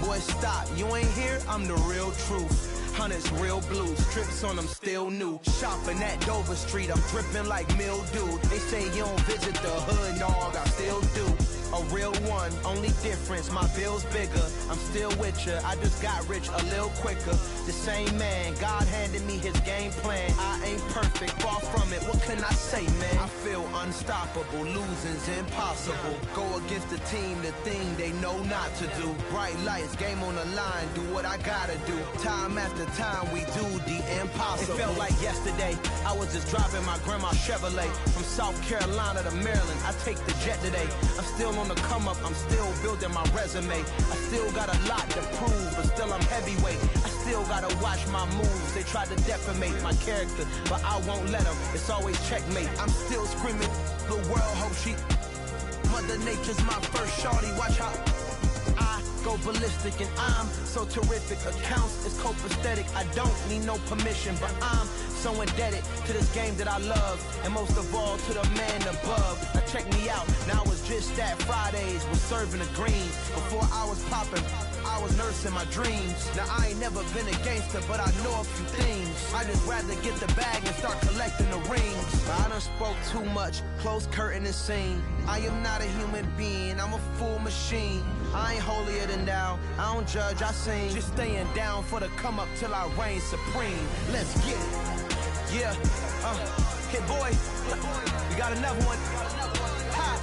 Boy, stop, you ain't here, I'm the real truth. Hunters, real blue, strips on them still new. Shopping at Dover Street, I'm dripping like mildew. They say you don't visit the hood, dog, I still do. A real one, only difference, my bill's bigger. I'm still with ya, I just got rich a little quicker. The same man, God handed me his game plan. I ain't perfect, far from it, what can I say, man? I feel unstoppable, losing's impossible. Go against the team, the thing they know not to do. Bright lights, game on the line, do what I gotta do. Time after time, we do the impossible. It felt like yesterday, I was just driving my grandma's Chevrolet. From South Carolina to Maryland, I take the jet today. I'm still on the come up, I'm still building my resume. I still got a lot to prove, but still I'm heavyweight. I still gotta watch my moves. They try to defamate my character, but I won't let them. It's always checkmate. I'm still screaming, the world hope she. Mother Nature's my first shorty, watch how I go ballistic, and I'm so terrific. Accounts is copacetic, I don't need no permission, but I'm so indebted to this game that I love, and most of all to the man above. Now check me out, now it's just that Fridays was serving the greens. Before I was popping, I was nursing my dreams. Now I ain't never been a gangster, but I know a few things. I just rather get the bag and start collecting the rings. I done spoke too much, close curtain and scene. I am not a human being, I'm a full machine. I ain't holier than thou, I don't judge, I sing. Just staying down for the come up till I reign supreme. Let's get it. Yeah, hit boy, we got another one. Ha.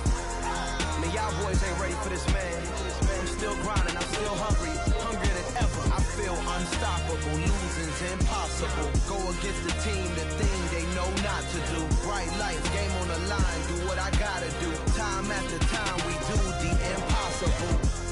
Man, y'all boys ain't ready for this, man. I'm still grinding, I'm still hungry, hungrier than ever. I feel unstoppable, losing's impossible. Go against the team, the thing they know not to do. Bright lights, game on the line, do what I gotta do. Time after time, we do the impossible.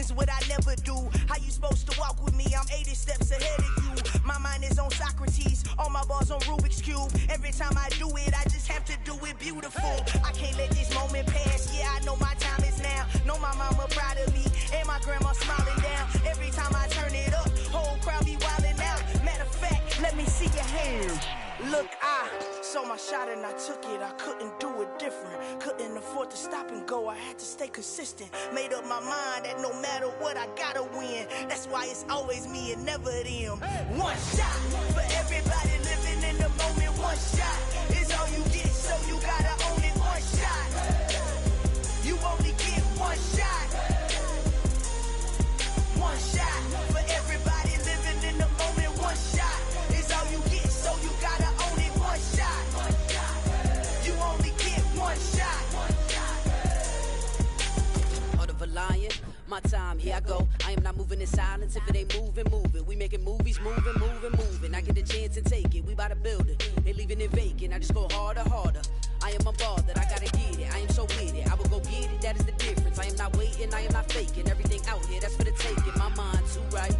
is what I never do. How you supposed to walk with me? I'm 80 steps ahead of you. My mind is on Socrates, all my bars on Rubik's Cube. Every time I do it, I just have to do it beautiful. I can't let this moment pass, yeah, I know my time is now. Know my mama proud of me, and my grandma smiling down. Every time I turn it up, whole crowd be wildin' out. Matter of fact, let me see your hands. Look, I saw my shot and I took it. I couldn't do it different. Couldn't afford to stop and go. I had to stay consistent. Made up my mind that no matter what, I gotta win. That's why it's always me and never them. One shot for everybody living in the moment. One shot is all you get, so you gotta own it. One shot. You only get one shot. One shot for everybody living in the moment. One shot is all you get, so you gotta own it. One shot. You only get one shot. Heart of a lion, my time, here I go. I am not moving in silence. If it ain't moving, move it. We making movies, moving. I get a chance and take it. We bout to build it. They leaving it vacant. I just go harder. I am a ball that I gotta get it. I am so with it. I will go get it. That is the difference. I am not waiting. I am not faking. Everything out here, that's for the taking. My mind too right.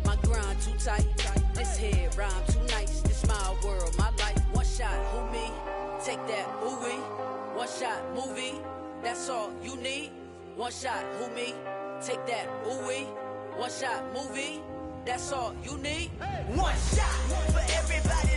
My grind too tight. This head rhyme too nice. This my world, my life. One shot, who me? Take that, ooh wee. One shot, movie. That's all you need. One shot, who me? Take that, ooh wee. One shot, movie. That's all you need. One shot for everybody